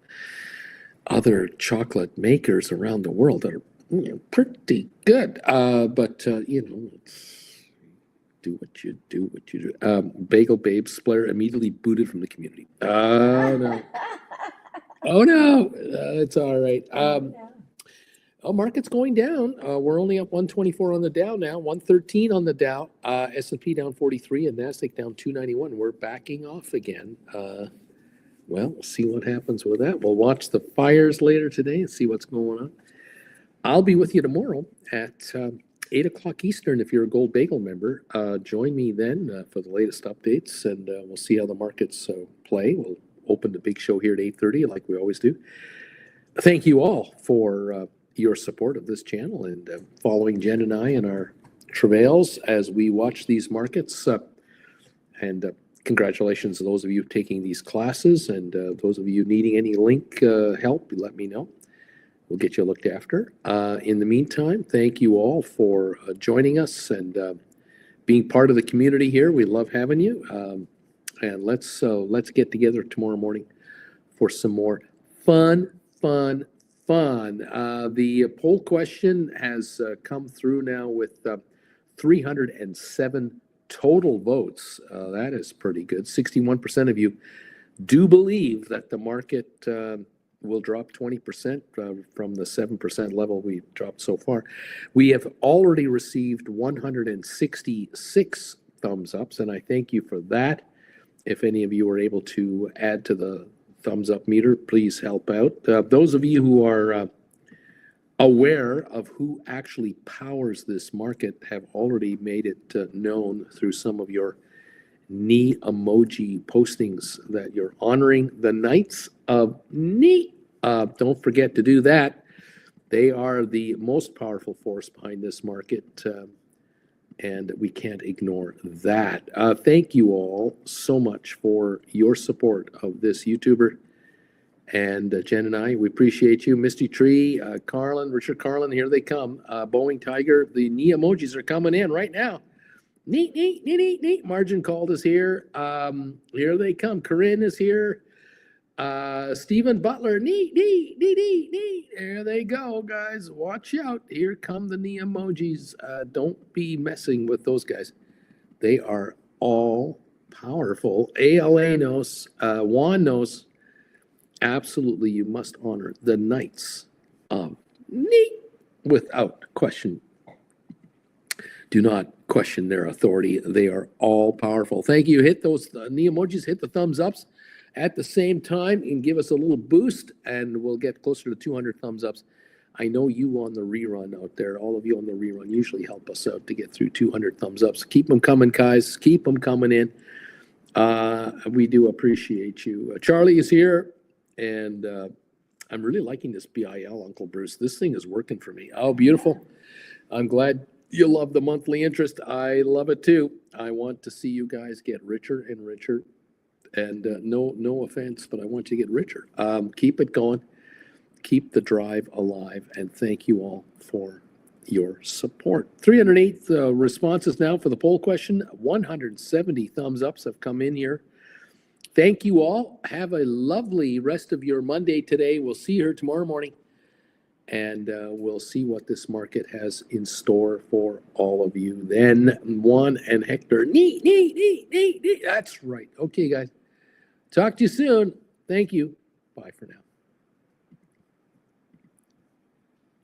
other chocolate makers around the world that are pretty good. But do what you do. Bagel Babe Splair immediately booted from the community. Oh no. Oh no. It's all right. Market's going down. We're only up 124 on the Dow now, 113 on the Dow. S&P down 43 and Nasdaq down 291. We're backing off again. Well, we'll see what happens with that. We'll watch the fires later today and see what's going on. I'll be with you tomorrow at 8 o'clock Eastern. If you're a Gold Bagel member, join me then for the latest updates, and we'll see how the markets play. We'll open the big show here at 8:30 like we always do. Thank you all for your support of this channel and following Jen and I in our travails as we watch these markets. And congratulations to those of you taking these classes, and those of you needing any link help, let me know. We'll get you looked after. In the meantime, thank you all for joining us and being part of the community here. We love having you. And let's get together tomorrow morning for some more fun. The poll question has come through now with 307 total votes. That is pretty good. 61% of you do believe that the market will drop 20% from the 7% level we dropped so far. We have already received 166 thumbs ups, and I thank you for that. If any of you are able to add to the thumbs up meter, please help out. Those of you who are aware of who actually powers this market have already made it known through some of your knee emoji postings that you're honoring the Knights of Knee. Don't forget to do that. They are the most powerful force behind this market, and we can't ignore that. Thank you all so much for your support of this YouTuber. And Jen and I, we appreciate you. Misty Tree, Richard Carlin, here they come. Boeing Tiger, the knee emojis are coming in right now. Neat. Margin Called is here. Here they come. Corinne is here. Stephen Butler, neat. There they go, guys. Watch out. Here come the knee emojis. Don't be messing with those guys. They are all powerful. ALA knows, Juan knows, absolutely you must honor the Knights of Neat without question. Do not question their authority. They are all powerful. Thank you. Hit those knee emojis, hit the thumbs ups at the same time and give us a little boost, and we'll get closer to 200 thumbs ups. I know you on the rerun out there, all of you on the rerun usually help us out to get through 200 thumbs ups. Keep them coming, guys. Keep them coming in. We do appreciate you. Charlie is here, and I'm really liking this BIL, Uncle Bruce. This thing is working for me. Oh, beautiful. I'm glad you love the monthly interest. I love it too. I want to see you guys get richer and richer. And no offense, but I want you to get richer. Keep it going. Keep the drive alive. And thank you all for your support. 308 responses now for the poll question. 170 thumbs ups have come in here. Thank you all. Have a lovely rest of your Monday today. We'll see you here tomorrow morning. And we'll see what this market has in store for all of you. Then Juan and Hector. Neat. That's right. Okay, guys. Talk to you soon. Thank you. Bye for now.